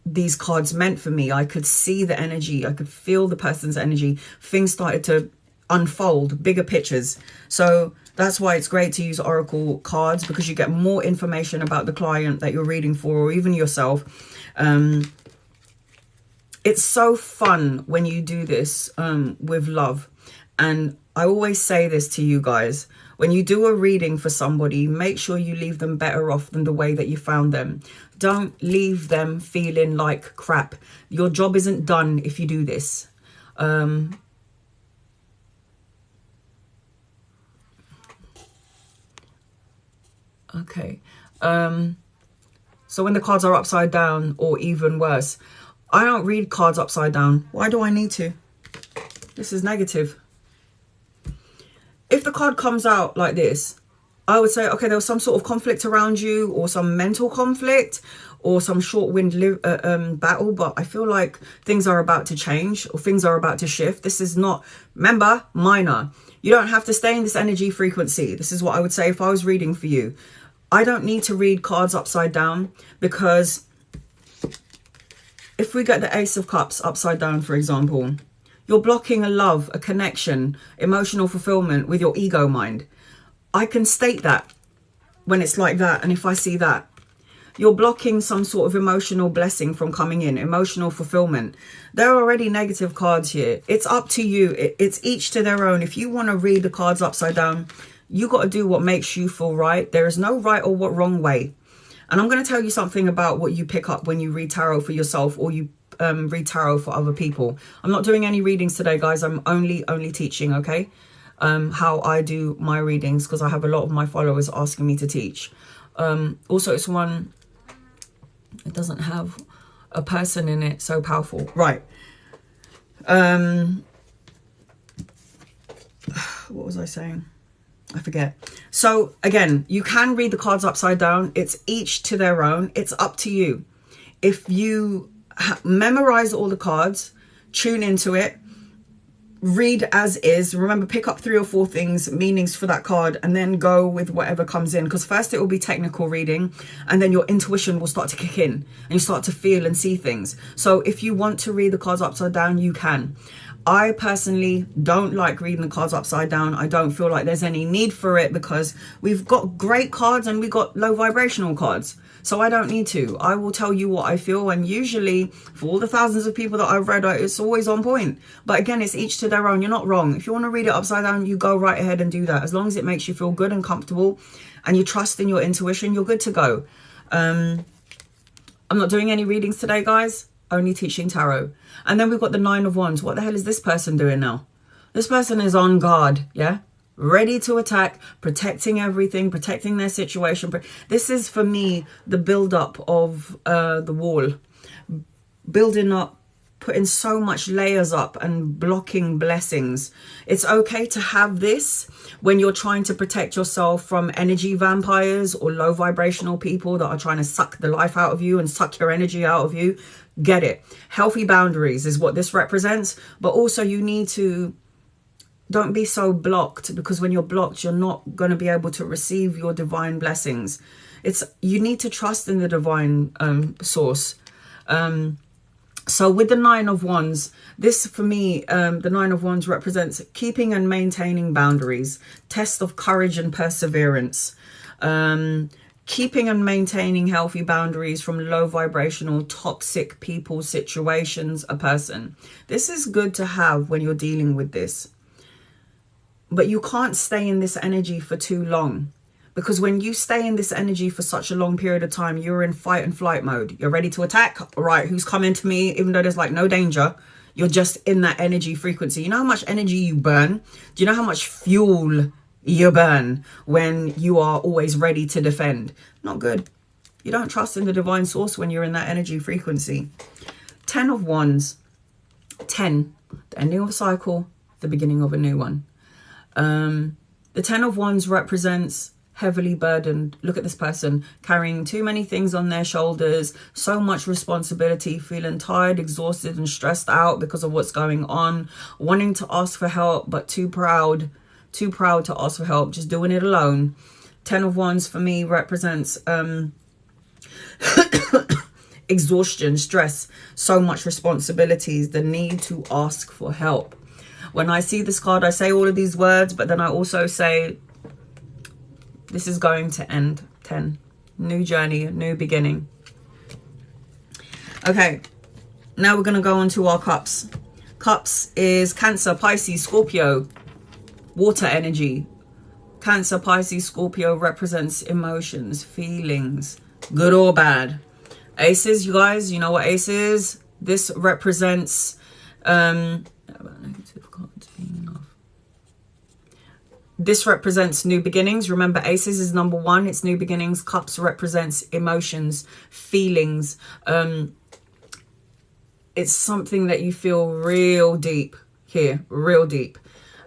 these cards meant for me. I could see the energy. I could feel the person's energy. Things started to unfold, bigger pictures. So that's why it's great to use oracle cards, because you get more information about the client that you're reading for, or even yourself. It's so fun when you do this with love. And I always say this to you guys: when you do a reading for somebody, make sure you leave them better off than the way that you found them. Don't leave them feeling like crap. Your job isn't done if you do this. Okay. So when the cards are upside down, or even worse, I don't read cards upside down. Why do I need to? This is negative. If the card comes out like this, I would say, okay, there was some sort of conflict around you, or some mental conflict, or some short-wind battle, but I feel like things are about to change, or things are about to shift. This is not, remember, minor. You don't have to stay in this energy frequency. This is what I would say if I was reading for you. I don't need to read cards upside down, because if we get the Ace of Cups upside down, for example, you're blocking a love, a connection, emotional fulfillment with your ego mind. I can state that when it's like that, and if I see that, you're blocking some sort of emotional blessing from coming in, emotional fulfillment. There are already negative cards here. It's up to you. It's each to their own. If you want to read the cards upside down, you got to do what makes you feel right. There is no right or wrong way. And I'm going to tell you something about what you pick up when you read tarot for yourself, or you read tarot for other people. I'm not doing any readings today, guys. I'm only teaching, okay? How I do my readings, because I have a lot of my followers asking me to teach. Also, it's one, it doesn't have a person in it, so powerful. Right. What was I saying? I forget. So again, you can read the cards upside down. It's each to their own. It's up to you. If you memorize all the cards, tune into it, read as is. Remember, pick up 3 or 4 things, meanings for that card, and then go with whatever comes in. Because first it will be technical reading, and then your intuition will start to kick in, and you start to feel and see things. So if you want to read the cards upside down, you can. I personally don't like reading the cards upside down. I don't feel like there's any need for it, because we've got great cards and we got low vibrational cards. So I don't need to. I will tell you what I feel, and usually for all the thousands of people that I've read, it's always on point. But again, it's each to their own. You're not wrong. If you want to read it upside down, you go right ahead and do that. As long as it makes you feel good and comfortable and you trust in your intuition, you're good to go. I'm not doing any readings today, guys. Only teaching tarot. And then we've got the 9 of Wands. What the hell is this person doing now? This person is on guard, yeah? Ready to attack, protecting everything, protecting their situation. This is, for me, the build-up of the wall. Building up, putting so much layers up and blocking blessings. It's okay to have this when you're trying to protect yourself from energy vampires or low vibrational people that are trying to suck the life out of you and suck your energy out of you. Get it. Healthy boundaries is what this represents. But also you need to, don't be so blocked, because when you're blocked, you're not going to be able to receive your divine blessings. You need to trust in the divine source. So with the 9 of Wands, this for me, the 9 of Wands represents keeping and maintaining boundaries, test of courage and perseverance, keeping and maintaining healthy boundaries from low vibrational, toxic people, situations, a person. This is good to have when you're dealing with this. But you can't stay in this energy for too long. Because when you stay in this energy for such a long period of time, you're in fight and flight mode. You're ready to attack. All right, who's coming to me? Even though there's like no danger, you're just in that energy frequency. You know how much energy you burn? Do you know how much fuel you burn when you are always ready to defend? Not good. You don't trust in the divine source when you're in that energy frequency. 10 of Wands. 10. The ending of a cycle, the beginning of a new one. The 10 of Wands represents heavily burdened. Look at this person carrying too many things on their shoulders, so much responsibility, feeling tired, exhausted and stressed out because of what's going on, wanting to ask for help but too proud to ask for help, just doing it alone. 10 of Wands for me represents exhaustion, stress, so much responsibilities, the need to ask for help. When I see this card, I say all of these words, but then I also say, this is going to end. 10. New journey, new beginning. Okay, now we're going to go on to our cups. Cups is Cancer, Pisces, Scorpio, water energy. Cancer, Pisces, Scorpio represents emotions, feelings, good or bad. Aces, you guys, you know what ace is? This represents this represents new beginnings. Remember, aces is number 1. It's new beginnings. Cups represents emotions, feelings. It's something that you feel real deep here, real deep.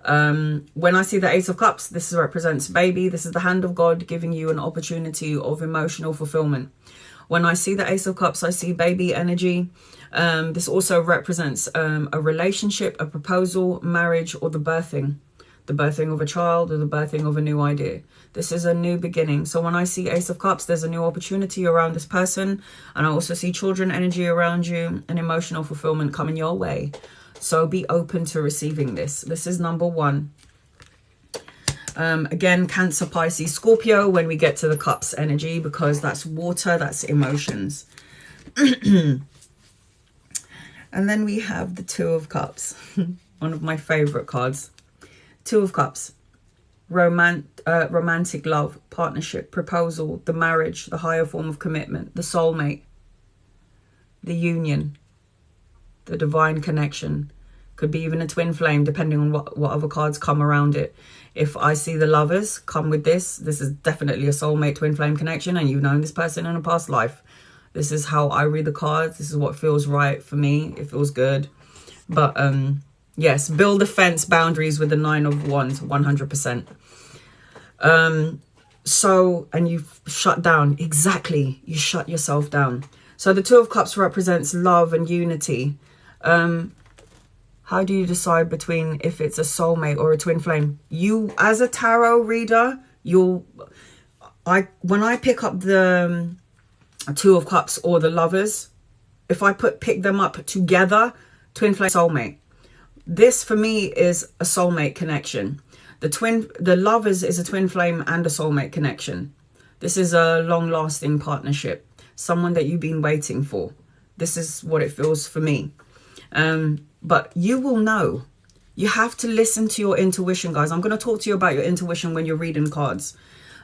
When I see the Ace of Cups, this represents baby. This is the hand of God giving you an opportunity of emotional fulfillment. When I see the Ace of Cups, I see baby energy. This also represents a relationship, a proposal, marriage, or the birthing of a child, or the birthing of a new idea. This is a new beginning. So when I see Ace of Cups, there's a new opportunity around this person. And I also see children energy around you and emotional fulfillment coming your way. So be open to receiving this. This is number one. Again, Cancer, Pisces, Scorpio when we get to the Cups energy, because that's water, that's emotions. And then we have the Two of Cups, one of my favorite cards. Two of Cups, romantic love, partnership, proposal, the marriage, the higher form of commitment, the soulmate, the union, the divine connection. Could be even a twin flame, depending on what other cards come around it. If I see the Lovers come with this is definitely a soulmate twin flame connection, and you've known this person in a past life. This is how I read the cards. This is what feels right for me. It feels good. But yes, build a fence, boundaries with the Nine of Wands, 100%. And you've shut down. Exactly. You shut yourself down. So the Two of Cups represents love and unity. How do you decide between if it's a soulmate or a twin flame? You, as a tarot reader, when I pick up the Two of Cups or the Lovers, if I pick them up together, twin flame, soulmate. This for me is a soulmate connection. The Lovers is a twin flame and a soulmate connection. This is a long-lasting partnership, someone that you've been waiting for. This is what it feels for me. But you will know. You have to listen to your intuition, guys. I'm going to talk to you about your intuition when you're reading cards.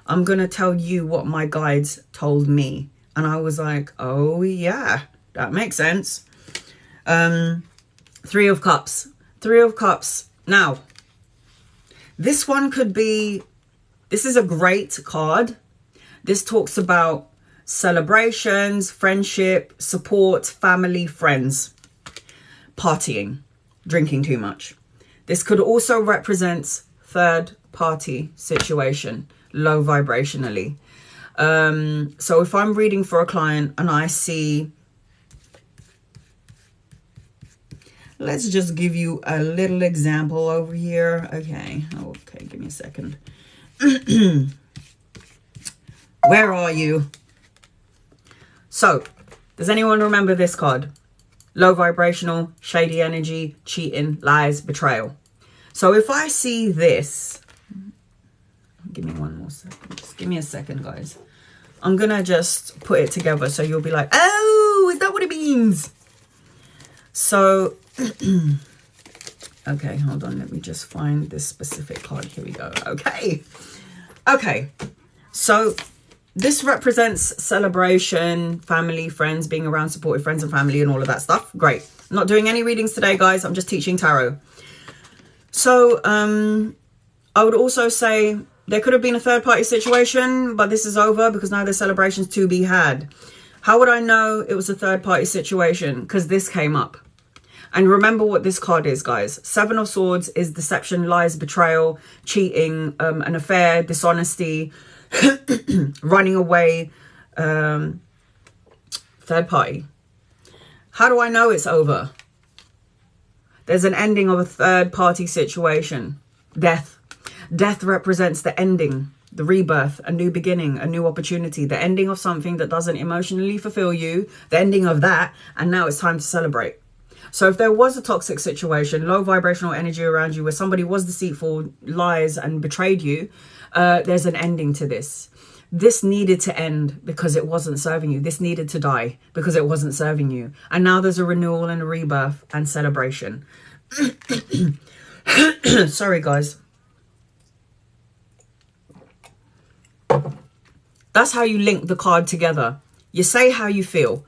I'm going to tell you what my guides told me. And I was like, oh yeah, that makes sense. Three of Cups. Three of Cups. Now, this one could be, this is a great card. This talks about celebrations, friendship, support, family, friends. Partying, drinking too much. This could also represent third party situation, low vibrationally. So if I'm reading for a client and I see, let's just give you a little example over here. Okay, give me a second. Where are you? So, does anyone remember this card? Low vibrational, shady energy, cheating, lies, betrayal. So if I see this, give me one more second. Just give me a second, guys. I'm going to just put it together so you'll be like, oh, is that what it means? So, okay, hold on. Let me just find this specific card. Here we go. Okay. So this represents celebration, family, friends, being around supportive friends and family and all of that stuff. Great. I'm not doing any readings today, guys. I'm just teaching tarot. So I would also say there could have been a third party situation, but this is over because now there's celebrations to be had. How would I know it was a third party situation? Because this came up. And remember what this card is, guys. Seven of Swords is deception, lies, betrayal, cheating, an affair, dishonesty, running away, third party. How do I know it's over? There's an ending of a third party situation. Death. Death represents the ending, the rebirth, a new beginning, a new opportunity, the ending of something that doesn't emotionally fulfill you, the ending of that, and now it's time to celebrate. So if there was a toxic situation, low vibrational energy around you where somebody was deceitful, lies, and betrayed you, there's an ending to this. This needed to end because it wasn't serving you. This needed to die because it wasn't serving you. And now there's a renewal and a rebirth and celebration. Sorry, guys. That's how you link the card together. You say how you feel.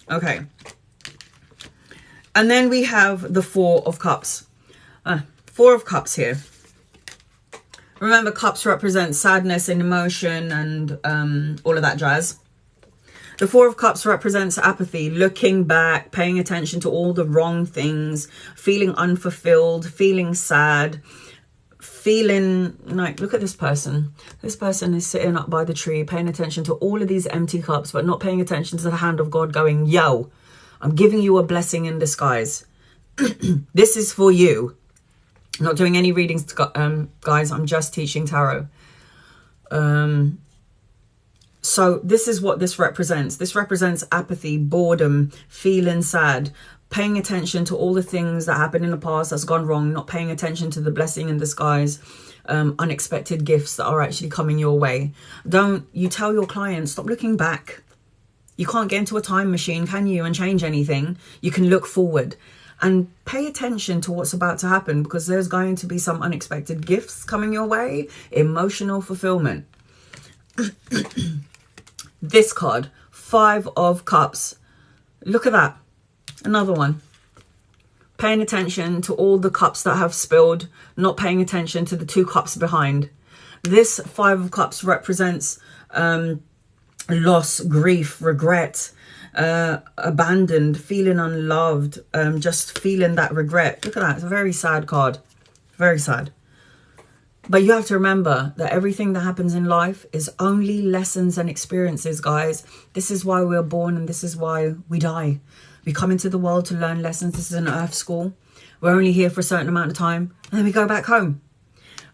Okay. And then we have the Four of Cups. Four of Cups here. Remember, cups represent sadness and emotion and all of that jazz. The Four of Cups represents apathy, looking back, paying attention to all the wrong things, feeling unfulfilled, feeling sad, feeling like, look at this person. This person is sitting up by the tree, paying attention to all of these empty cups, but not paying attention to the hand of God going, yo, I'm giving you a blessing in disguise. This is for you. I'm not doing any readings, guys. I'm just teaching tarot. So this is what this represents. This represents apathy, boredom, feeling sad, paying attention to all the things that happened in the past that's gone wrong, not paying attention to the blessing in disguise, unexpected gifts that are actually coming your way. Don't you tell your clients, stop looking back. You can't get into a time machine, can you, and change anything. You can look forward and pay attention to what's about to happen, because there's going to be some unexpected gifts coming your way, emotional fulfillment. This card, Five of Cups. Look at that. Another one. Paying attention to all the cups that have spilled, not paying attention to the two cups behind. This Five of Cups represents loss, grief, regret, abandoned, feeling unloved, just feeling that regret. Look at that. It's a very sad card. Very sad. But you have to remember that everything that happens in life is only lessons and experiences, guys. This is why we're born and this is why we die. We come into the world to learn lessons. This is an earth school. We're only here for a certain amount of time and then we go back home.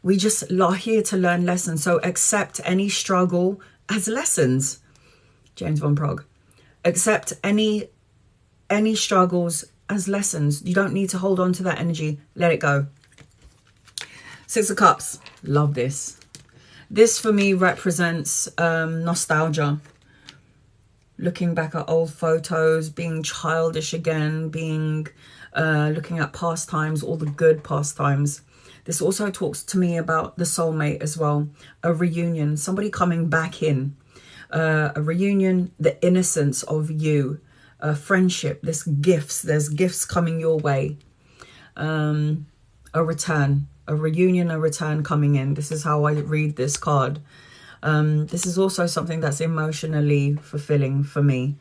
We just are here to learn lessons. So accept any struggle as lessons. James Von Prague. Accept any struggles as lessons. You don't need to hold on to that energy. Let it go. Six of Cups. Love this. This for me represents nostalgia. Looking back at old photos, being childish again, being looking at past times, all the good past times. This also talks to me about the soulmate as well. A reunion, somebody coming back in. A reunion, the innocence of you. A friendship, there's gifts coming your way. A return. A reunion, a return coming in. This is how I read this card. This is also something that's emotionally fulfilling for me.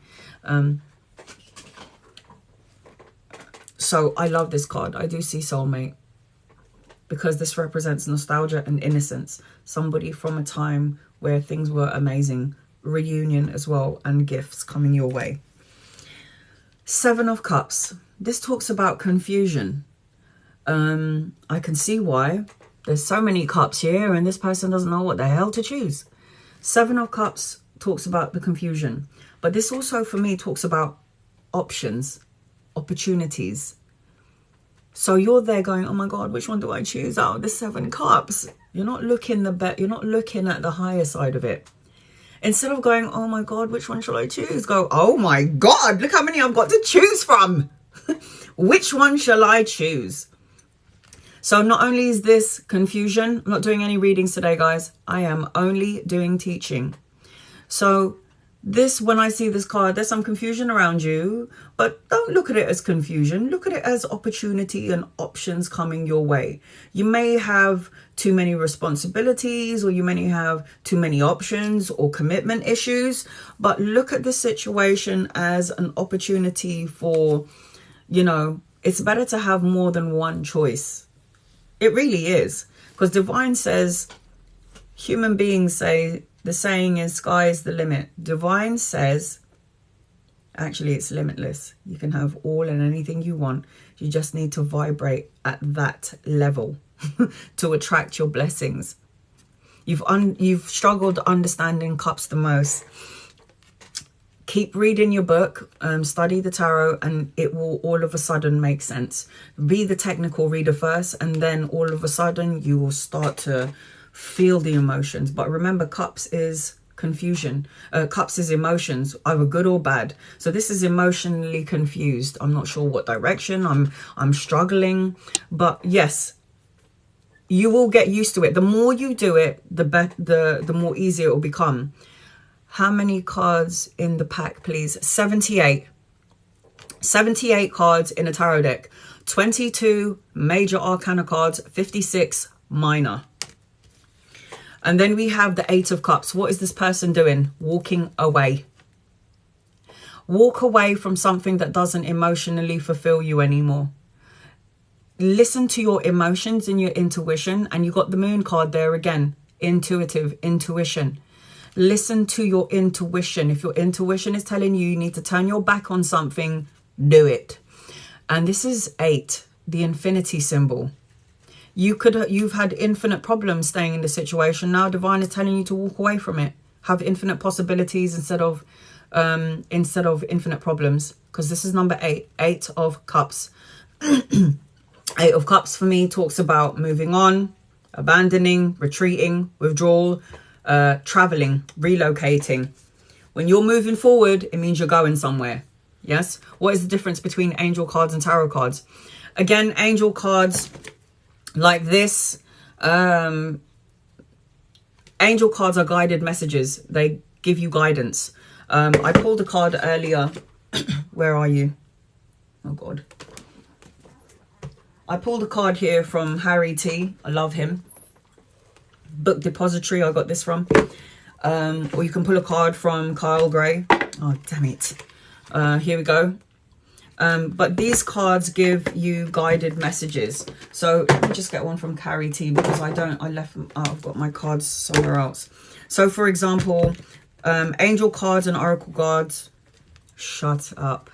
So I love this card. I do see soulmate, because this represents nostalgia and innocence. Somebody from a time where things were amazing. Reunion as well, and gifts coming your way. Seven of Cups. This talks about confusion. I can see why. There's so many cups here and this person doesn't know what the hell to choose. Seven of Cups talks about the confusion. But this also for me talks about options, opportunities. So you're there going, oh my God, which one do I choose out of the Seven Cups? You're not looking you're not looking at the higher side of it. Instead of going, oh my God, which one shall I choose? Go, oh my God, look how many I've got to choose from. Which one shall I choose? So not only is this confusion, I'm not doing any readings today, guys. I am only doing teaching. So this, when I see this card, there's some confusion around you, but don't look at it as confusion. Look at it as opportunity and options coming your way. You may have too many responsibilities, or you may have too many options or commitment issues, but look at the situation as an opportunity for, you know, it's better to have more than one choice. It really is, because divine says, human beings say, the saying is sky is the limit. Divine says, actually it's limitless. You can have all and anything you want. You just need to vibrate at that level to attract your blessings. You've struggled understanding cups the most. Keep reading your book, study the tarot, and it will all of a sudden make sense. Be the technical reader first, and then all of a sudden you will start to feel the emotions. But remember, cups is confusion. Cups is emotions, either good or bad. So this is emotionally confused. I'm not sure what direction. I'm struggling. But yes, you will get used to it. The more you do it, the more easier it will become. How many cards in the pack, please? 78. 78 cards in a tarot deck. 22 major arcana cards, 56 minor. And then we have the Eight of Cups. What is this person doing? Walking away. Walk away from something that doesn't emotionally fulfill you anymore. Listen to your emotions and your intuition. And you got the moon card there again. Intuitive, intuition. Listen to your intuition. If your intuition is telling you you need to turn your back on something, do it. And this is 8, the infinity symbol. You've had infinite problems staying in the situation. Now divine is telling you to walk away from it. Have infinite possibilities instead of infinite problems. Because this is number 8, 8 of Cups. 8 of Cups for me talks about moving on, abandoning, retreating, withdrawal, traveling, relocating. When you're moving forward, it means you're going somewhere. Yes. What is the difference between angel cards and tarot cards? Again, angel cards like this. Angel cards are guided messages. They give you guidance. I pulled a card earlier. Where are you? Oh, God. I pulled a card here from Harry T. I love him. Book Depository, I got this from. Or you can pull a card from Kyle Gray. Oh, damn it. Here we go. But these cards give you guided messages. So let me just get one from Harry T, because I've got my cards somewhere else. So for example, angel cards and oracle cards, shut up,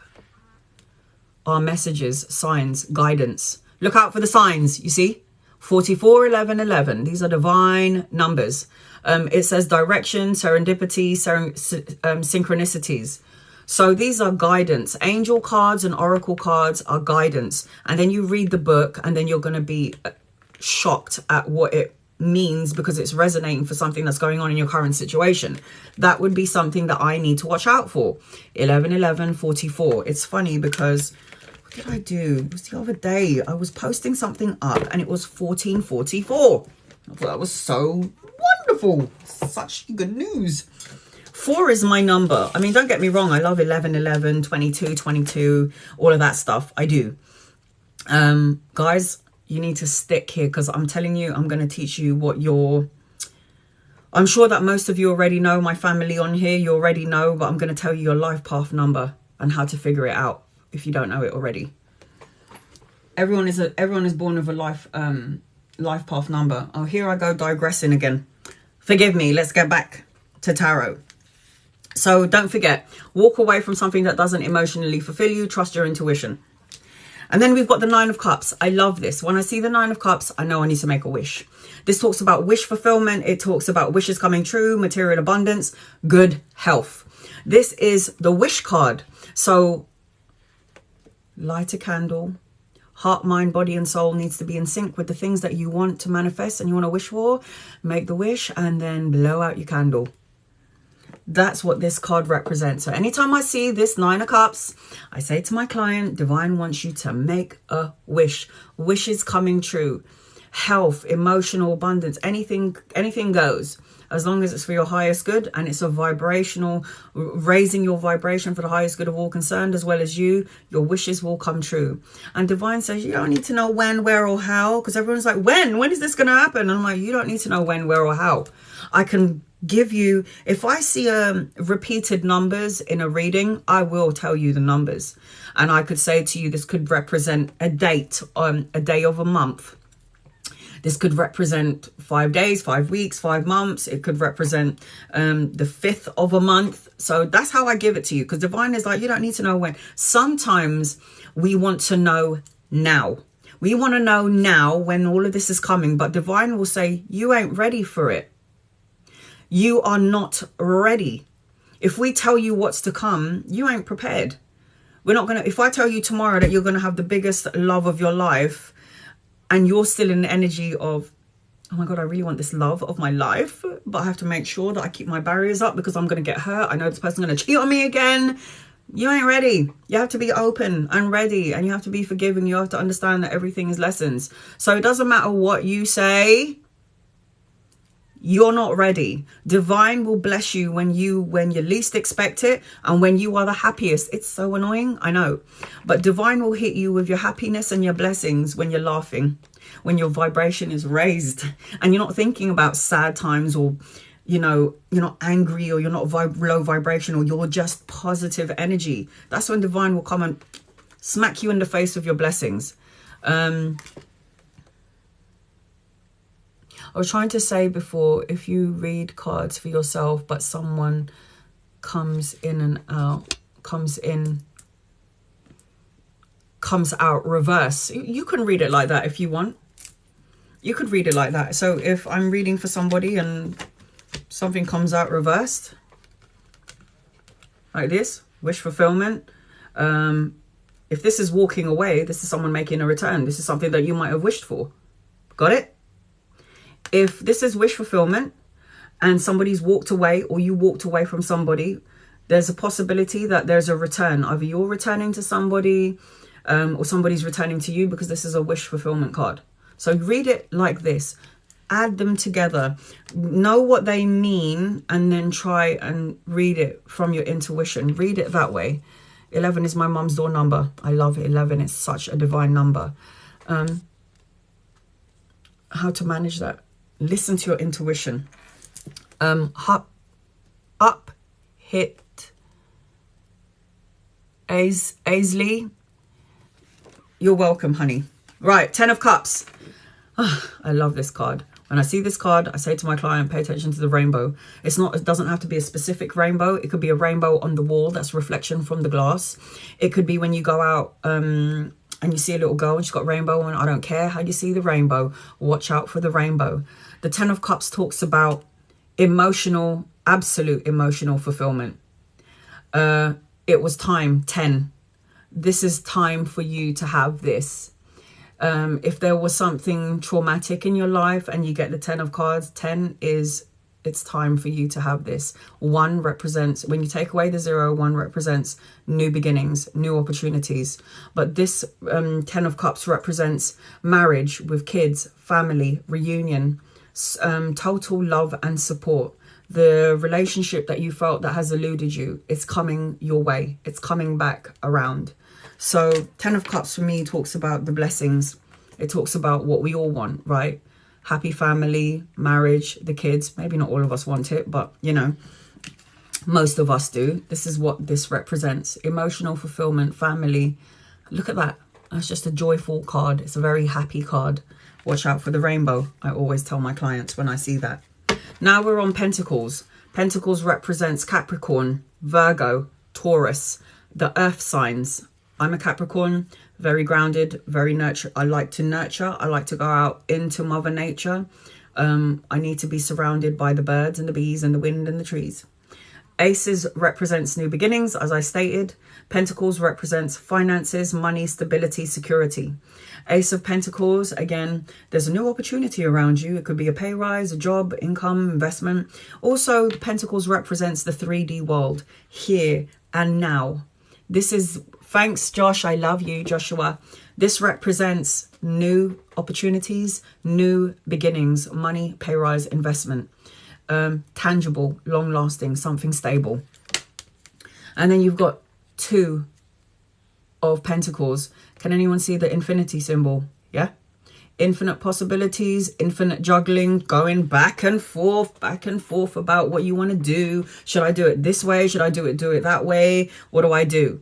are messages, signs, guidance. Look out for the signs, you see? 44, 11, 11. These are divine numbers. It says direction, serendipity, synchronicities. So these are guidance. Angel cards and oracle cards are guidance. And then you read the book and then you're going to be shocked at what it means, because it's resonating for something that's going on in your current situation. That would be something that I need to watch out for. 11, 11, 44. It's funny because... what did I do? It was the other day. I was posting something up and it was 1444. I thought that was so wonderful. Such good news. 4 is my number. I mean, don't get me wrong. I love 11, 11, 22, 22, all of that stuff. I do. Guys, you need to stick here, because I'm telling you, I'm going to teach you what you're... I'm sure that most of you already know, my family on here, you already know, but I'm going to tell you your life path number and how to figure it out, if you don't know it already. Everyone is born with a life path number. Oh, here I go digressing again. Forgive me. Let's get back to tarot. So don't forget, walk away from something that doesn't emotionally fulfill you. Trust your intuition. And then we've got the 9 of Cups. I love this. When I see the 9 of Cups, I know I need to make a wish. This talks about wish fulfillment. It talks about wishes coming true, material abundance, good health. This is the wish card. So light a candle. Heart, mind, body and soul needs to be in sync with the things that you want to manifest and you want to wish for. Make the wish and then blow out your candle. That's what this card represents. So anytime I see this 9 of Cups, I say to my client, divine wants you to make a wish. Wishes coming true. Health, emotional abundance, anything goes. As long as it's for your highest good and it's a vibrational, raising your vibration for the highest good of all concerned, as well as you, your wishes will come true. And divine says you don't need to know when, where or how, because everyone's like, when is this going to happen? And I'm like, you don't need to know when, where or how. I can give you, if I see repeated numbers in a reading, I will tell you the numbers. And I could say to you, this could represent a date, a day of a month. This could represent 5 days, 5 weeks, 5 months. It could represent the 5th of a month. So that's how I give it to you, because divine is like, you don't need to know when. Sometimes we want to know now. We want to know now when all of this is coming, but divine will say, you ain't ready for it. You are not ready. If we tell you what's to come, you ain't prepared. We're not going to, if I tell you tomorrow that you're going to have the biggest love of your life, and you're still in the energy of, oh my God, I really want this love of my life, but I have to make sure that I keep my barriers up because I'm going to get hurt. I know this person's going to cheat on me again. You ain't ready. You have to be open and ready, and you have to be forgiving. You have to understand that everything is lessons. So it doesn't matter what you say. You're not ready. Divine will bless you when you least expect it and when you are the happiest. It's so annoying, I know. But divine will hit you with your happiness and your blessings when you're laughing, when your vibration is raised and you're not thinking about sad times or, you know, you're not angry, or you're not low vibration, or you're just positive energy. That's when divine will come and smack you in the face with your blessings. I was trying to say before, if you read cards for yourself, but someone comes in and out, comes out reverse, you can read it like that if you want. You could read it like that. So if I'm reading for somebody and something comes out reversed, like this, wish fulfillment. If this is walking away, this is someone making a return. This is something that you might have wished for. Got it? If this is wish fulfillment and somebody's walked away, or you walked away from somebody, there's a possibility that there's a return. Either you're returning to somebody, or somebody's returning to you, because this is a wish fulfillment card. So read it like this. Add them together. Know what they mean, and then try and read it from your intuition. Read it that way. 11 is my mum's door number. I love 11. It's such a divine number. How to manage that? Listen to your intuition. Up, hit, Aisley. You're welcome, honey. Right, 10 of Cups. Oh, I love this card. When I see this card, I say to my client, pay attention to the rainbow. It doesn't have to be a specific rainbow. It could be a rainbow on the wall. That's reflection from the glass. It could be when you go out and you see a little girl and she's got rainbow on. I don't care how you see the rainbow. Watch out for the rainbow. The 10 of Cups talks about emotional, absolute emotional fulfillment. It was time, 10. This is time for you to have this. If there was something traumatic in your life and you get the 10 of cards, 10 is, it's time for you to have this. 1 represents, when you take away the 0, 1 represents new beginnings, new opportunities. But this 10 of Cups represents marriage with kids, family, reunion, total love and support. The relationship that you felt that has eluded you, it's coming your way. It's coming back around. So 10 of Cups for me talks about the blessings. It talks about what we all want, right? Happy family, marriage, the kids. Maybe not all of us want it, but you know, most of us do. This is what this represents. Emotional fulfillment, family. Look at that. That's just a joyful card. It's a very happy card. Watch out for the rainbow. I always tell my clients when I see that. Now we're on Pentacles. Pentacles represents Capricorn, Virgo, Taurus, the earth signs. I'm a Capricorn, very grounded, very nurture. I like to nurture. I like to go out into Mother Nature. I need to be surrounded by the birds and the bees and the wind and the trees. Aces represents new beginnings, as I stated. Pentacles represents finances, money, stability, security. Ace of Pentacles, again, there's a new opportunity around you. It could be a pay rise, a job, income, investment. Also, Pentacles represents the 3D world, here and now. This is, thanks, Josh. I love you, Joshua. This represents new opportunities, new beginnings, money, pay rise, investment. Tangible, long-lasting, something stable. And then you've got 2 of Pentacles. Can anyone see the infinity symbol? Yeah. Infinite possibilities, infinite juggling, going back and forth about what you want to do. Should I do it this way? Should I do it that way? What do I do?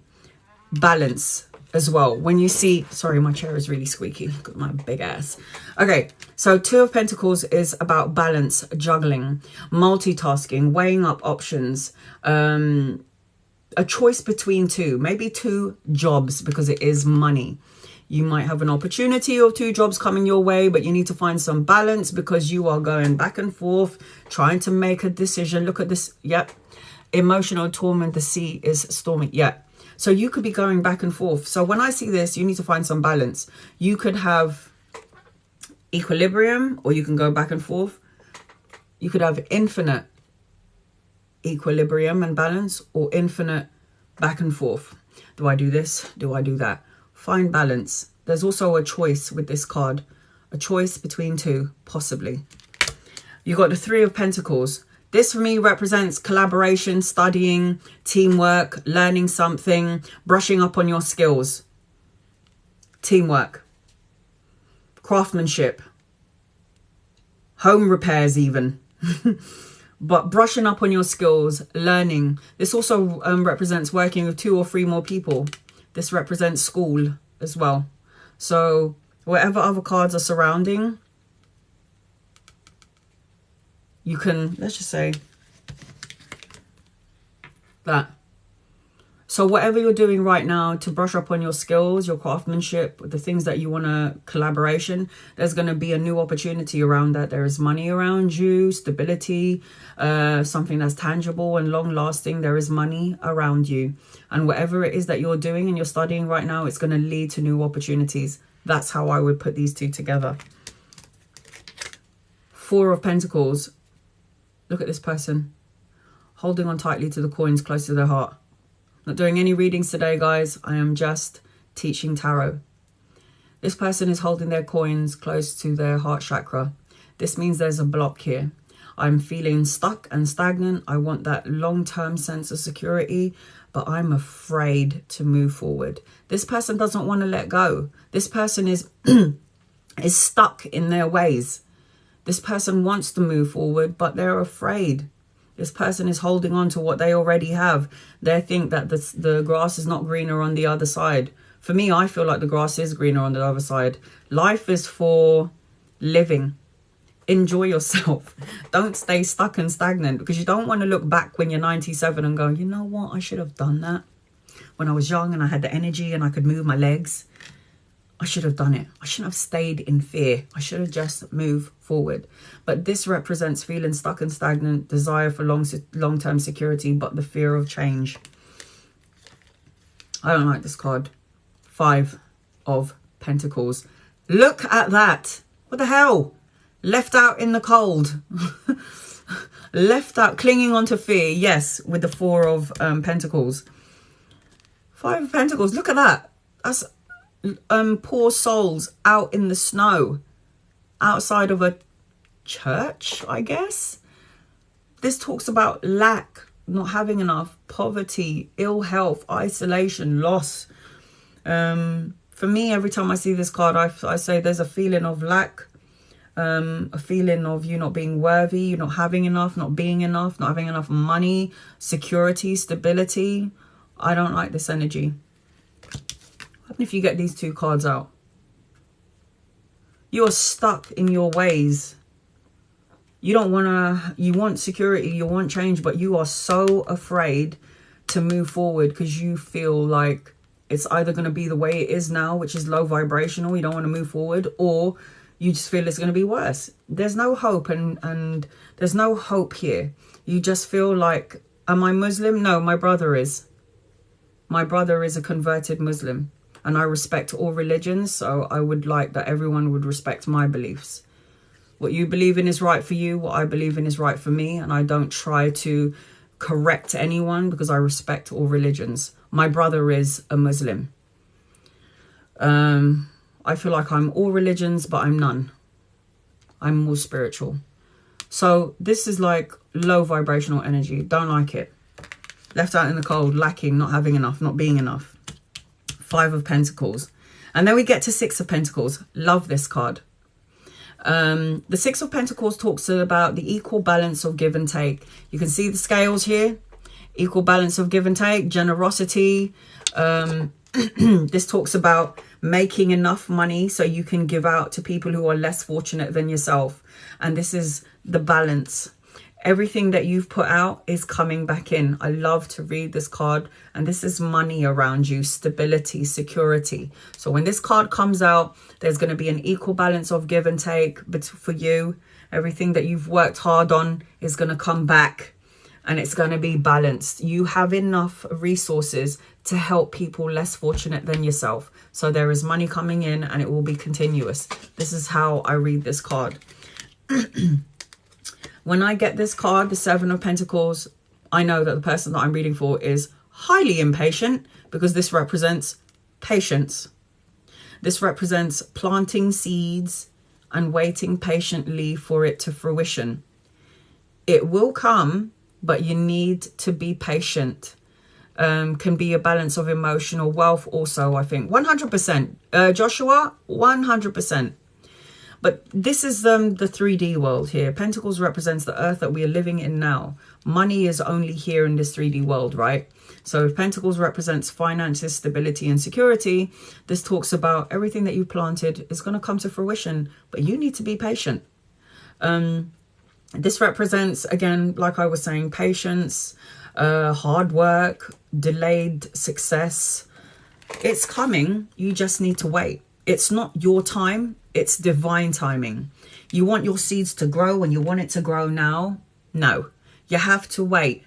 Balance as well. When you see, sorry, my chair is really squeaky. Look at my big ass. Okay, so 2 of Pentacles is about balance, juggling, multitasking, weighing up options, a choice between 2, maybe 2 jobs, because it is money. You might have an opportunity of 2 jobs coming your way, but you need to find some balance because you are going back and forth, trying to make a decision. Look at this. Yep. Emotional torment. The sea is stormy. Yep. So you could be going back and forth. So when I see this, you need to find some balance. You could have equilibrium, or you can go back and forth. You could have infinite equilibrium and balance, or infinite back and forth. Do I do this? Do I do that? Find balance. There's also a choice with this card. A choice between 2, possibly. You got the 3 of Pentacles. This for me represents collaboration, studying, teamwork, learning something, brushing up on your skills. Teamwork. Craftsmanship. Home repairs even. But brushing up on your skills, learning. This also represents working with 2 or 3 more people. This represents school as well. So whatever other cards are surrounding, you can, let's just say that. So whatever you're doing right now to brush up on your skills, your craftsmanship, the things that you want to collaboration, there's going to be a new opportunity around that. There is money around you, stability, something that's tangible and long lasting. There is money around you. And whatever it is that you're doing and you're studying right now, it's going to lead to new opportunities. That's how I would put these two together. 4 of Pentacles. Look at this person holding on tightly to the coins close to their heart. Not doing any readings today, guys. I am just teaching tarot. This person is holding their coins close to their heart chakra. This means there's a block here. I'm feeling stuck and stagnant. I want that long-term sense of security, but I'm afraid to move forward. This person doesn't want to let go. This person is stuck in their ways. This person wants to move forward, but they're afraid. This person is holding on to what they already have. They think that the grass is not greener on the other side. For me, I feel like the grass is greener on the other side. Life is for living. Enjoy yourself. Don't stay stuck and stagnant, because you don't want to look back when you're 97 and go, you know what, I should have done that. When I was young and I had the energy and I could move my legs, I should have done it. I shouldn't have stayed in fear. I should have just moved forward. But this represents feeling stuck and stagnant, desire for long-term security, but the fear of change. I don't like this card. 5 of Pentacles. Look at that. What the hell? Left out in the cold. Left out, clinging on to fear. Yes, with the 4 of Pentacles. 5 of Pentacles. Look at that. That's poor souls out in the snow outside of a church, I guess. This talks about lack, not having enough, poverty, ill health, isolation, loss. For me, every time I see this card, I say there's a feeling of lack, a feeling of you not being worthy, you not having enough, not being enough, not having enough money, security, stability. I don't like this energy. What if you get these 2 cards out? You're stuck in your ways. You don't want to, you want security, you want change, but you are so afraid to move forward because you feel like it's either going to be the way it is now, which is low vibrational, you don't want to move forward, or you just feel it's going to be worse. There's no hope, and there's no hope here. You just feel like, am I Muslim? No, my brother is. My brother is a converted Muslim. And I respect all religions, so I would like that everyone would respect my beliefs. What you believe in is right for you. What I believe in is right for me. And I don't try to correct anyone because I respect all religions. My brother is a Muslim. I feel like I'm all religions, but I'm none. I'm more spiritual. So this is like low vibrational energy. Don't like it. Left out in the cold, lacking, not having enough, not being enough. 5 of Pentacles. And then we get to 6 of Pentacles. Love this card. The 6 of Pentacles talks about the equal balance of give and take. You can see the scales here. Equal balance of give and take, generosity. This talks about making enough money so you can give out to people who are less fortunate than yourself. And this is the balance. Everything that you've put out is coming back in. I love to read this card. And this is money around you, stability, security. So when this card comes out, there's going to be an equal balance of give and take. But for you, everything that you've worked hard on is going to come back. And it's going to be balanced. You have enough resources to help people less fortunate than yourself. So there is money coming in and it will be continuous. This is how I read this card. When I get this card, the 7 of Pentacles, I know that the person that I'm reading for is highly impatient because this represents patience. This represents planting seeds and waiting patiently for it to fruition. It will come, but you need to be patient. Can be a balance of emotional wealth also, I think. 100%. Joshua, 100%. But this is the 3D world here. Pentacles represents the earth that we are living in now. Money is only here in this 3D world, right? So if Pentacles represents finances, stability, and security, this talks about everything that you planted is going to come to fruition, but you need to be patient. This represents, again, like I was saying, patience, hard work, delayed success. It's coming. You just need to wait. It's not your time. It's divine timing. You want your seeds to grow and you want it to grow now? No. You have to wait.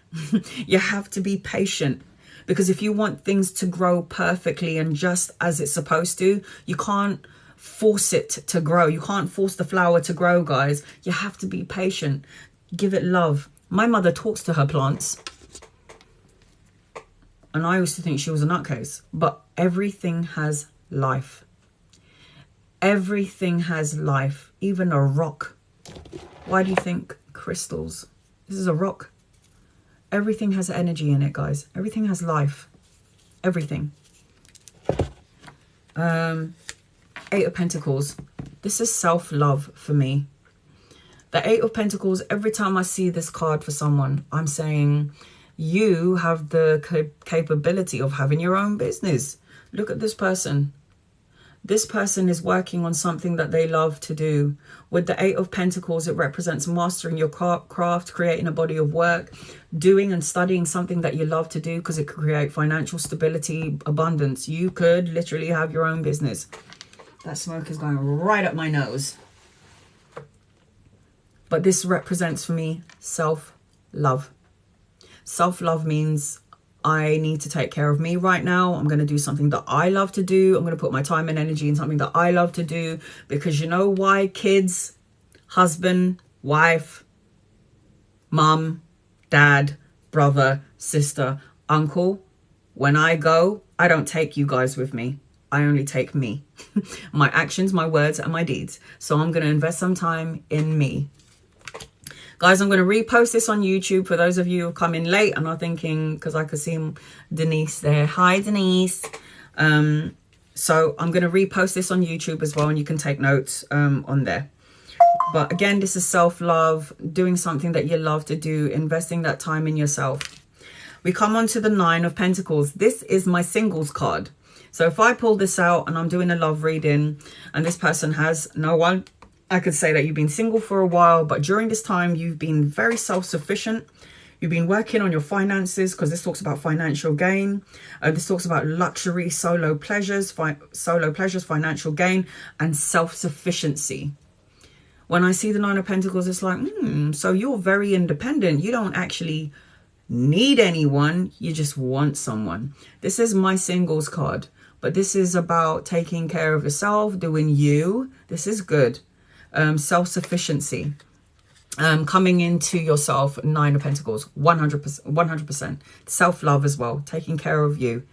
You have to be patient. Because if you want things to grow perfectly and just as it's supposed to, you can't force it to grow. You can't force the flower to grow, guys. You have to be patient. Give it love. My mother talks to her plants. And I used to think she was a nutcase. But everything has life. Everything has life. Even a rock. Why do you think crystals? This is a rock. Everything has energy in it, guys. Everything has life. Everything. Eight of Pentacles. This is self-love for me. The Eight of Pentacles, every time I see this card for someone, I'm saying, you have the capability of having your own business. Look at this person. This person is working on something that they love to do. With the Eight of Pentacles, it represents mastering your craft, creating a body of work, doing and studying something that you love to do, because it could create financial stability, abundance. You could literally have your own business. That smoke is going right up my nose. But this represents for me self-love. Self-love means I need to take care of me right now. I'm going to do something that I love to do. I'm going to put my time and energy in something that I love to do. Because you know why? Kids, husband, wife, mum, dad, brother, sister, uncle. When I go, I don't take you guys with me. I only take me. My actions, my words, and my deeds. So I'm going to invest some time in me. Guys, I'm going to repost this on YouTube for those of you who come in late and are thinking, because I could see Denise there. Hi, Denise. So I'm going to repost this on YouTube as well, and you can take notes on there. But again, this is self-love, doing something that you love to do, investing that time in yourself. We come on to the Nine of Pentacles. This is my singles card. So if I pull this out and I'm doing a love reading and this person has no one, I could say that you've been single for a while, but during this time, you've been very self-sufficient. You've been working on your finances, because this talks about financial gain. This talks about luxury, solo pleasures, financial gain, and self-sufficiency. When I see the Nine of Pentacles, it's like, so you're very independent. You don't actually need anyone. You just want someone. This is my singles card, but this is about taking care of yourself, doing you. This is good. Self-sufficiency, coming into yourself. Nine of Pentacles, 100%. Self-love as well, taking care of you.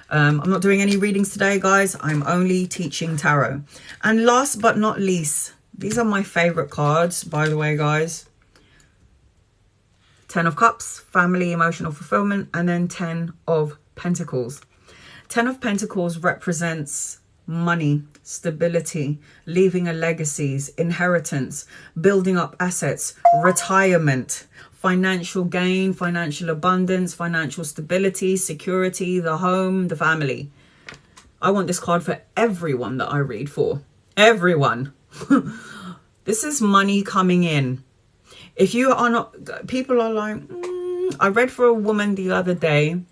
I'm not doing any readings today, guys. I'm only teaching tarot. And last but not least, these are my favorite cards, by the way, guys. 10 of Cups, family, emotional fulfillment, and then 10 of Pentacles. 10 of Pentacles represents money, stability, leaving a legacies, inheritance, building up assets, retirement, financial gain, financial abundance, financial stability, security, the home, the family. I want this card for everyone that I read for. Everyone. This is money coming in. If you are not, people are like, I read for a woman the other day,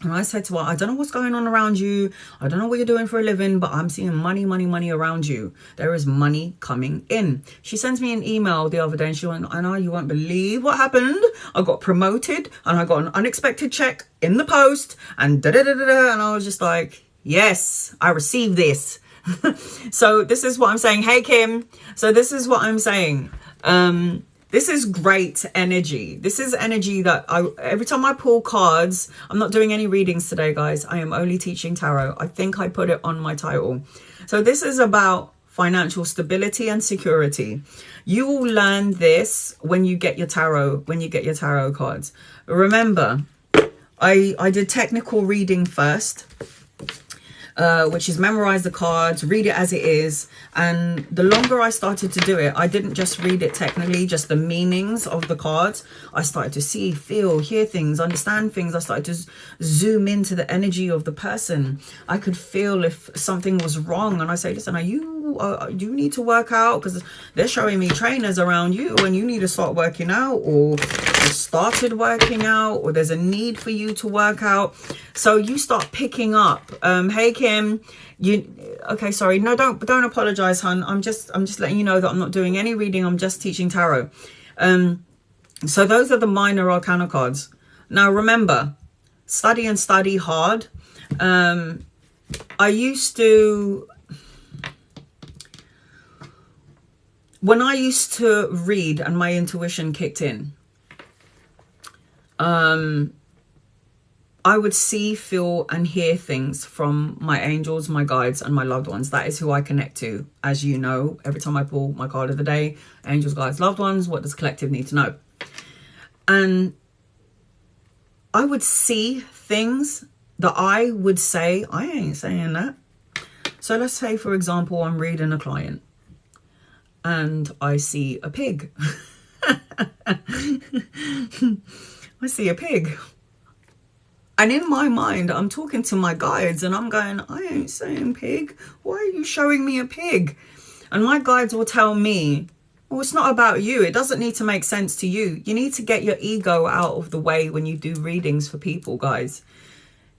and I said to her, I don't know what's going on around you. I don't know what you're doing for a living, but I'm seeing money, money, money around you. There is money coming in. She sends me an email the other day and she went, I know you won't believe what happened. I got promoted and I got an unexpected check in the post and da-da-da-da-da. And I was just like, yes, I received this. So this is what I'm saying. Hey, Kim. So this is what I'm saying. This is great energy. This is energy that every time I pull cards, I'm not doing any readings today, guys. I am only teaching tarot. I think I put it on my title. So this is about financial stability and security. You will learn this when you get your tarot, cards. Remember, I did technical reading first. which is memorize the cards, read it as it is. And the longer I started to do it, I didn't just read it technically, just the meanings of the cards. I started to see, feel, hear things, understand things. I started to zoom into the energy of the person. I could feel if something was wrong, and I say, listen, you need to work out, because they're showing me trainers around you and you need to start working out, or you started working out, or there's a need for you to work out. So you start picking up. Hey Kim, okay, sorry, no, don't apologize, hun. I'm just letting you know that I'm not doing any reading, I'm just teaching tarot. So those are the minor arcana cards. Now remember, study and study hard. I used to, when I used to read and my intuition kicked in, I would see, feel and hear things from my angels, my guides and my loved ones. That is who I connect to. As you know, every time I pull my card of the day, angels, guides, loved ones, what does collective need to know? And I would see things that I would say, I ain't saying that. So let's say, for example, I'm reading a client and I see a pig. I see a pig. And in my mind, I'm talking to my guides and I'm going, I ain't saying pig. Why are you showing me a pig? And my guides will tell me, well, it's not about you. It doesn't need to make sense to you. You need to get your ego out of the way when you do readings for people, guys.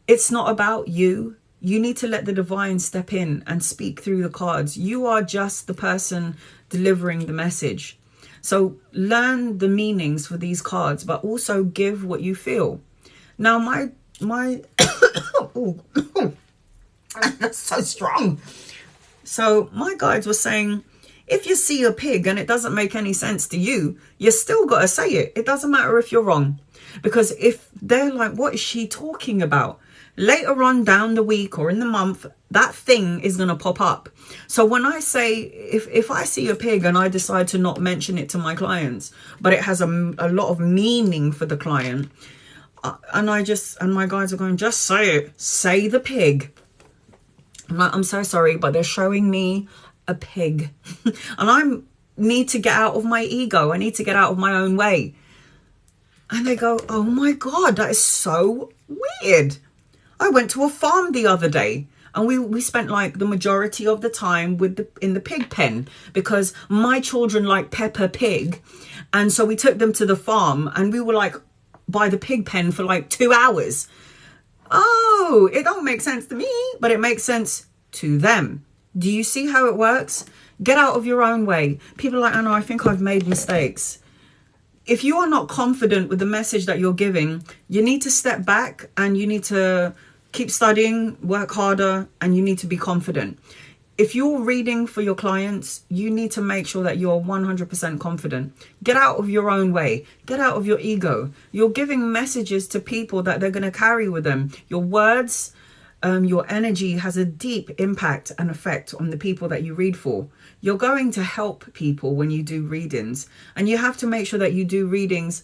It's not about you. You need to let the divine step in and speak through the cards. You are just the person delivering the message. So learn the meanings for these cards, but also give what you feel. Now, my oh, that's so strong. So my guides were saying, if you see a pig and it doesn't make any sense to you, you still got to say it. It doesn't matter if you're wrong. Because if they're like, what is she talking about? Later on down the week or in the month, that thing is going to pop up. So when I say, if I see a pig and I decide to not mention it to my clients, but it has a lot of meaning for the client, and my guides are going, just say it. Say the pig. I'm like, I'm so sorry, but they're showing me a pig. And I need to get out of my ego. I need to get out of my own way. And they go, oh my God, that is so weird. I went to a farm the other day and we spent like the majority of the time in the pig pen because my children like Peppa Pig. And so we took them to the farm and we were like by the pig pen for like 2 hours. Oh, it don't make sense to me, but it makes sense to them. Do you see how it works? Get out of your own way. People are like, Anna, I think I've made mistakes. If you are not confident with the message that you're giving, you need to step back and you need to keep studying, work harder, and you need to be confident. If you're reading for your clients, you need to make sure that you're 100% confident. Get out of your own way. Get out of your ego. You're giving messages to people that they're going to carry with them. Your words, your energy has a deep impact and effect on the people that you read for. You're going to help people when you do readings. And you have to make sure that you do readings.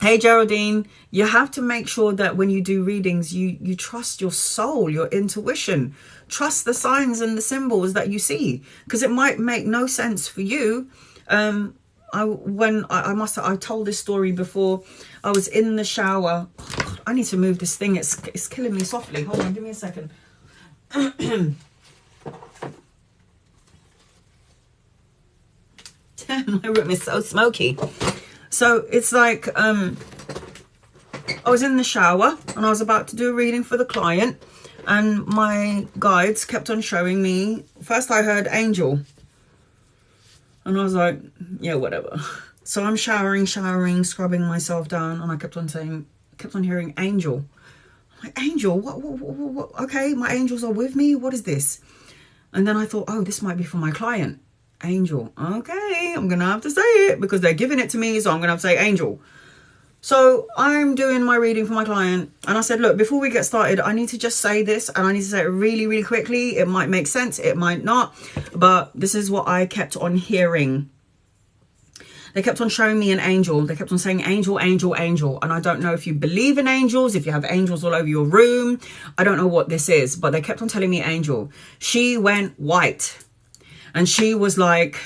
Hey, Geraldine, you have to make sure that when you do readings, you trust your soul, your intuition. Trust the signs and the symbols that you see, because it might make no sense for you. I told this story before. I was in the shower. Oh God, I need to move this thing. It's killing me softly. Hold on, give me a second. My room is so smoky. So it's like I was in the shower and I was about to do a reading for the client, and my guides kept on showing me. First I heard angel and I was like, yeah, whatever. So I'm showering, scrubbing myself down, and I kept on hearing angel. I'm like, angel, what? Okay, my angels are with me. What is this? And then I thought, oh, this might be for my client. Angel. Okay, I'm gonna have to say it because they're giving it to me, so I'm gonna have to say angel. So I'm doing my reading for my client, and I said, look, before we get started, I need to just say this, and I need to say it really, really quickly. It might make sense, it might not, but this is what I kept on hearing. They kept on showing me an angel. They kept on saying angel, angel, angel. And I don't know if you believe in angels, if you have angels all over your room. I don't know what this is, but they kept on telling me angel. She went white. And she was like,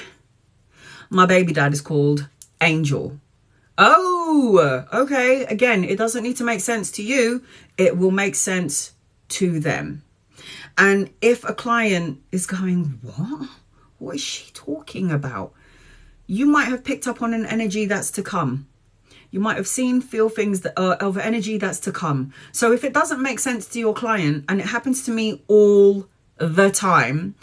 my baby dad is called Angel. Oh, okay. Again, it doesn't need to make sense to you. It will make sense to them. And if a client is going, what? What is she talking about? You might have picked up on an energy that's to come. You might have seen, feel things that are of energy that's to come. So if it doesn't make sense to your client, and it happens to me all the time,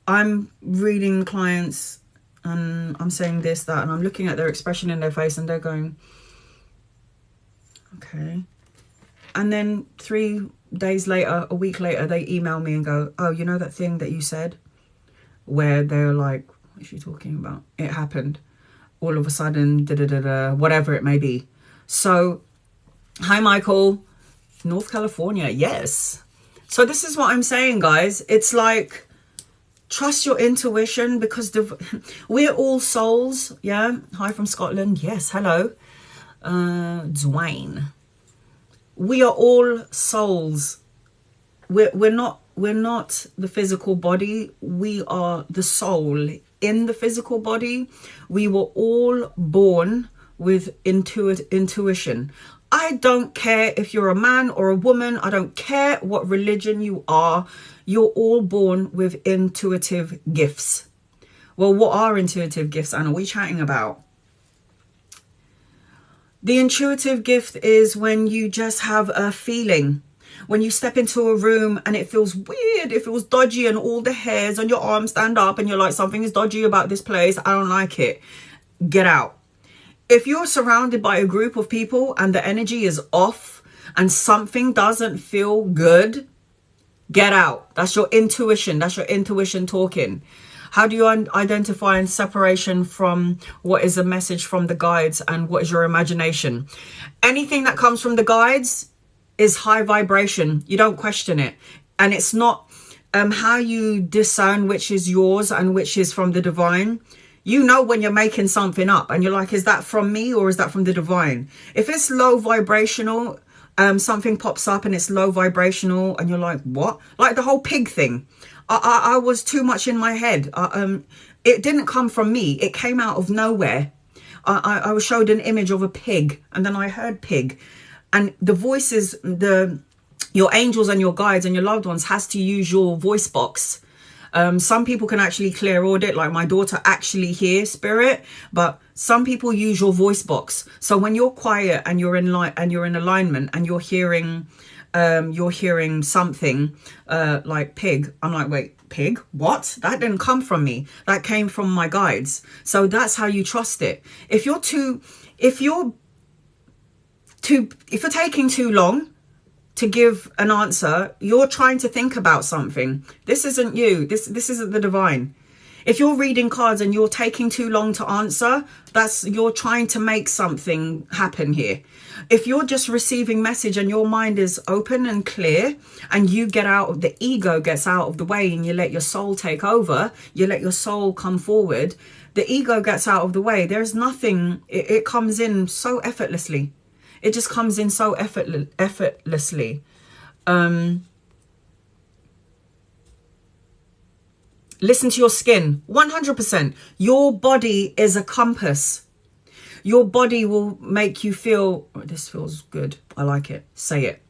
I'm reading clients and I'm saying this, that, and I'm looking at their expression in their face and they're going, okay. And then 3 days later, a week later, they email me and go, oh, you know that thing that you said? Where they're like, what is she talking about? It happened. All of a sudden, da-da-da-da, whatever it may be. So, hi, Michael. North California, yes. So this is what I'm saying, guys. It's like, trust your intuition, because we're all souls. Yeah. Hi from Scotland. Yes. Hello. Dwayne. We are all souls. We're not the physical body. We are the soul in the physical body. We were all born with intuition. I don't care if you're a man or a woman. I don't care what religion you are. You're all born with intuitive gifts. Well, what are intuitive gifts, Anna? What are we chatting about? The intuitive gift is when you just have a feeling. When you step into a room and it feels weird, it feels dodgy, and all the hairs on your arm stand up and you're like, something is dodgy about this place. I don't like it. Get out. If you're surrounded by a group of people and the energy is off and something doesn't feel good, get out. That's your intuition. That's your intuition talking. How do you identify in separation from what is a message from the guides and what is your imagination? Anything that comes from the guides is high vibration. You don't question it. And it's not how you discern which is yours and which is from the divine. You know when you're making something up and you're like, is that from me or is that from the divine? If it's low vibrational, something pops up and it's low vibrational and you're like, what? Like the whole pig thing. I was too much in my head. It didn't come from me. It came out of nowhere. I was showed an image of a pig and then I heard pig. And the voices, your angels and your guides and your loved ones has to use your voice box. Some people can actually clear audit, like my daughter actually hears spirit, but some people use your voice box. So when you're quiet and you're in alignment and you're hearing something like pig, I'm like, wait, pig? What? That didn't come from me. That came from my guides. So that's how you trust it. If you're taking too long to give an answer, you're trying to think about something. This isn't you. This isn't the divine. If you're reading cards and you're taking too long to answer, you're trying to make something happen here. If you're just receiving message and your mind is open and clear and you the ego gets out of the way and you let your soul take over, you let your soul come forward, the ego gets out of the way. There's nothing, it comes in so effortlessly. It just comes in so effortlessly. Listen to your skin. 100%. Your body is a compass. Your body will make you feel, oh, this feels good. I like it. Say it.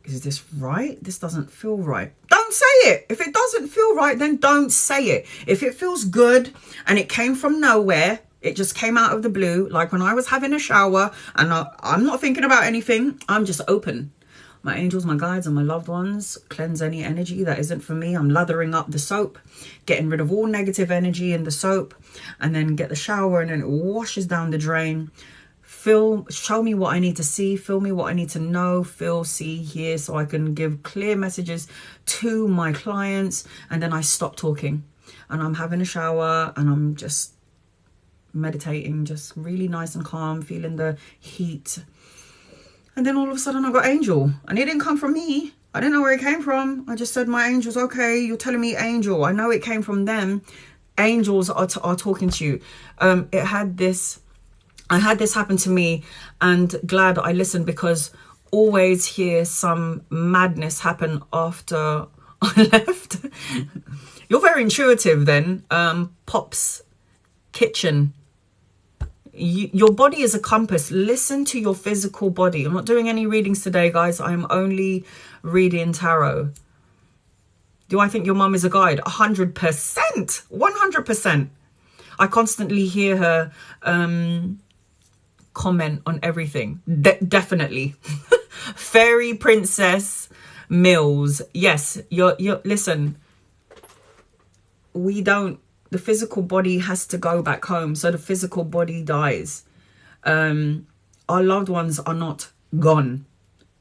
Is this right? This doesn't feel right. Don't say it. If it doesn't feel right, then don't say it. If it feels good and it came from nowhere, it just came out of the blue, like when I was having a shower and I'm not thinking about anything. I'm just open. My angels, my guides and my loved ones cleanse any energy that isn't for me. I'm lathering up the soap, getting rid of all negative energy in the soap, and then get the shower and then it washes down the drain. Show me what I need to see, feel me what I need to know, feel, see, hear, so I can give clear messages to my clients. And then I stop talking and I'm having a shower and I'm just meditating, just really nice and calm, feeling the heat. And then all of a sudden I got angel, and it didn't come from me. I didn't know where it came from. I just said, my angel's okay. You're telling me angel. I know it came from them. Angels are talking to you. I had this happen to me, and glad I listened, because always hear some madness happen after I left. You're very intuitive then. Pop's kitchen. Your body is a compass. Listen to your physical body. I'm not doing any readings today, guys. I'm only reading tarot. Do I think your mum is a guide? 100%. 100%. I constantly hear her comment on everything. Definitely. Fairy Princess Mills. Yes, you're listen. The physical body has to go back home, so the physical body dies. Our loved ones are not gone,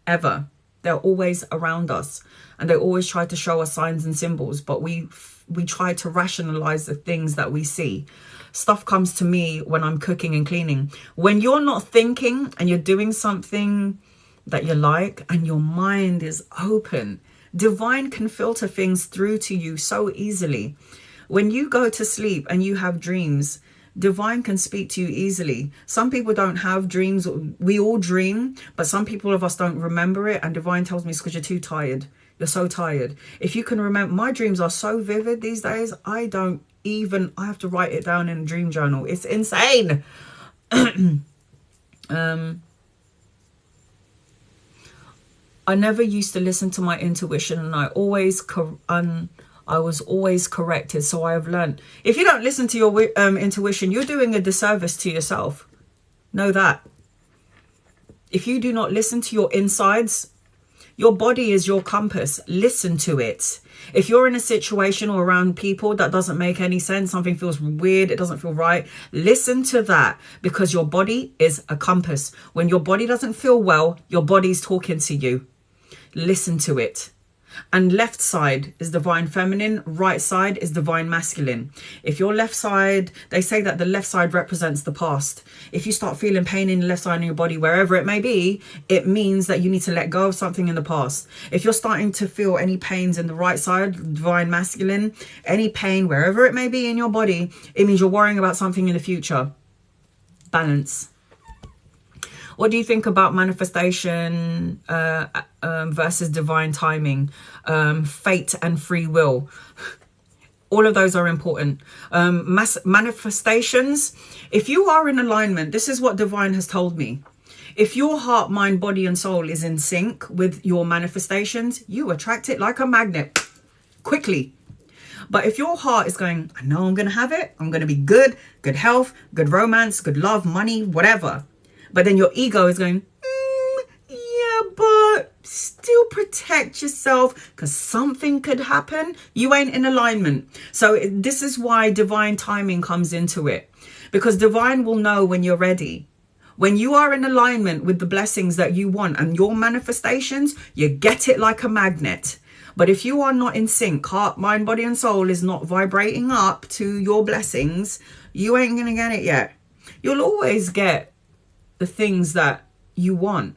ever. They're always around us, and they always try to show us signs and symbols, but we try to rationalize the things that we see. Stuff comes to me when I'm cooking and cleaning. When you're not thinking and you're doing something that you like and your mind is open, divine can filter things through to you so easily. When you go to sleep and you have dreams, divine can speak to you easily. Some people don't have dreams. We all dream, but some people of us don't remember it. And divine tells me it's because you're too tired. You're so tired. If you can remember, my dreams are so vivid these days. I have to write it down in a dream journal. It's insane. I never used to listen to my intuition, and I was always corrected. So I have learned, if you don't listen to your intuition, you're doing a disservice to yourself. Know that. If you do not listen to your insides, your body is your compass. Listen to it. If you're in a situation or around people that doesn't make any sense, something feels weird, it doesn't feel right, listen to that, because your body is a compass. When your body doesn't feel well, your body's talking to you. Listen to it. And left side is divine feminine, right side is divine masculine. If your left side, they say that the left side represents the past. If you start feeling pain in the left side of your body, wherever it may be, it means that you need to let go of something in the past. If you're starting to feel any pains in the right side, divine masculine, any pain wherever it may be in your body, it means you're worrying about something in the future. Balance. What do you think about manifestation versus divine timing, fate and free will? All of those are important. Manifestations, if you are in alignment, this is what divine has told me. If your heart, mind, body and soul is in sync with your manifestations, you attract it like a magnet quickly. But if your heart is going, I know I'm going to have it, I'm going to be good health, good romance, good love, money, whatever. But then your ego is going, yeah, but still protect yourself because something could happen. You ain't in alignment. So this is why divine timing comes into it, because divine will know when you're ready. When you are in alignment with the blessings that you want and your manifestations, you get it like a magnet. But if you are not in sync, heart, mind, body and soul is not vibrating up to your blessings, you ain't going to get it yet. You'll always get the things that you want.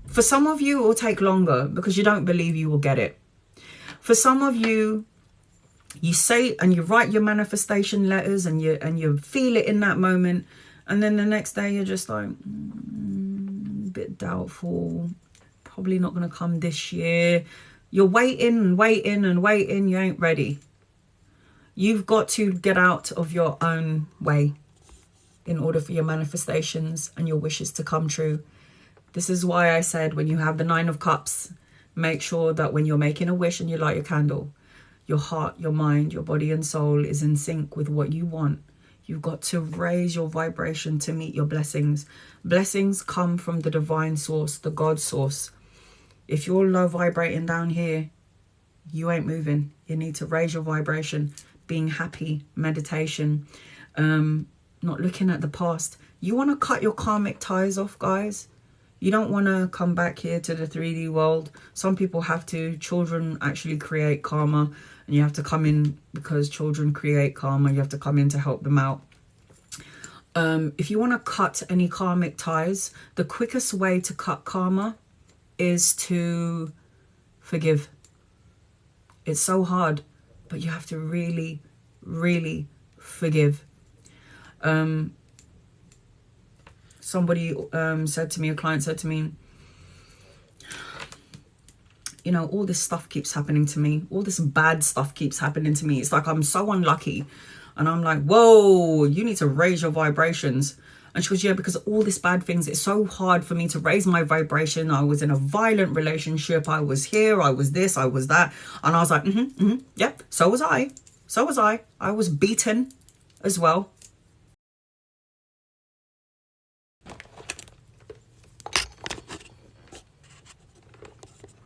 For some of you, it will take longer because you don't believe you will get it. For some of you, you say and you write your manifestation letters and you feel it in that moment, and then the next day you're just like, a bit doubtful, probably not going to come this year. You're waiting and waiting and waiting. You ain't ready. You've got to get out of your own way in order for your manifestations and your wishes to come true. This is why I said, when you have the 9 of Cups, make sure that when you're making a wish and you light your candle, your heart, your mind, your body and soul is in sync with what you want. You've got to raise your vibration to meet your blessings. Blessings come from the divine source, the God source. If you're low vibrating down here, you ain't moving. You need to raise your vibration, being happy, meditation, not looking at the past. You want to cut your karmic ties off, guys. You don't want to come back here to the 3D world. Some people have to. Children actually create karma, and you have to come in because children create karma. You have to come in to help them out. If you want to cut any karmic ties, the quickest way to cut karma is to forgive. It's so hard, but you have to really really forgive. Somebody said to me, a client said to me, you know, all this stuff keeps happening to me. All this bad stuff keeps happening to me. It's like I'm so unlucky. And I'm like, whoa, you need to raise your vibrations. And she goes, yeah, because all these bad things, it's so hard for me to raise my vibration. I was in a violent relationship. I was here. I was this. I was that. And I was like, yeah, so was I. So was I. I was beaten as well.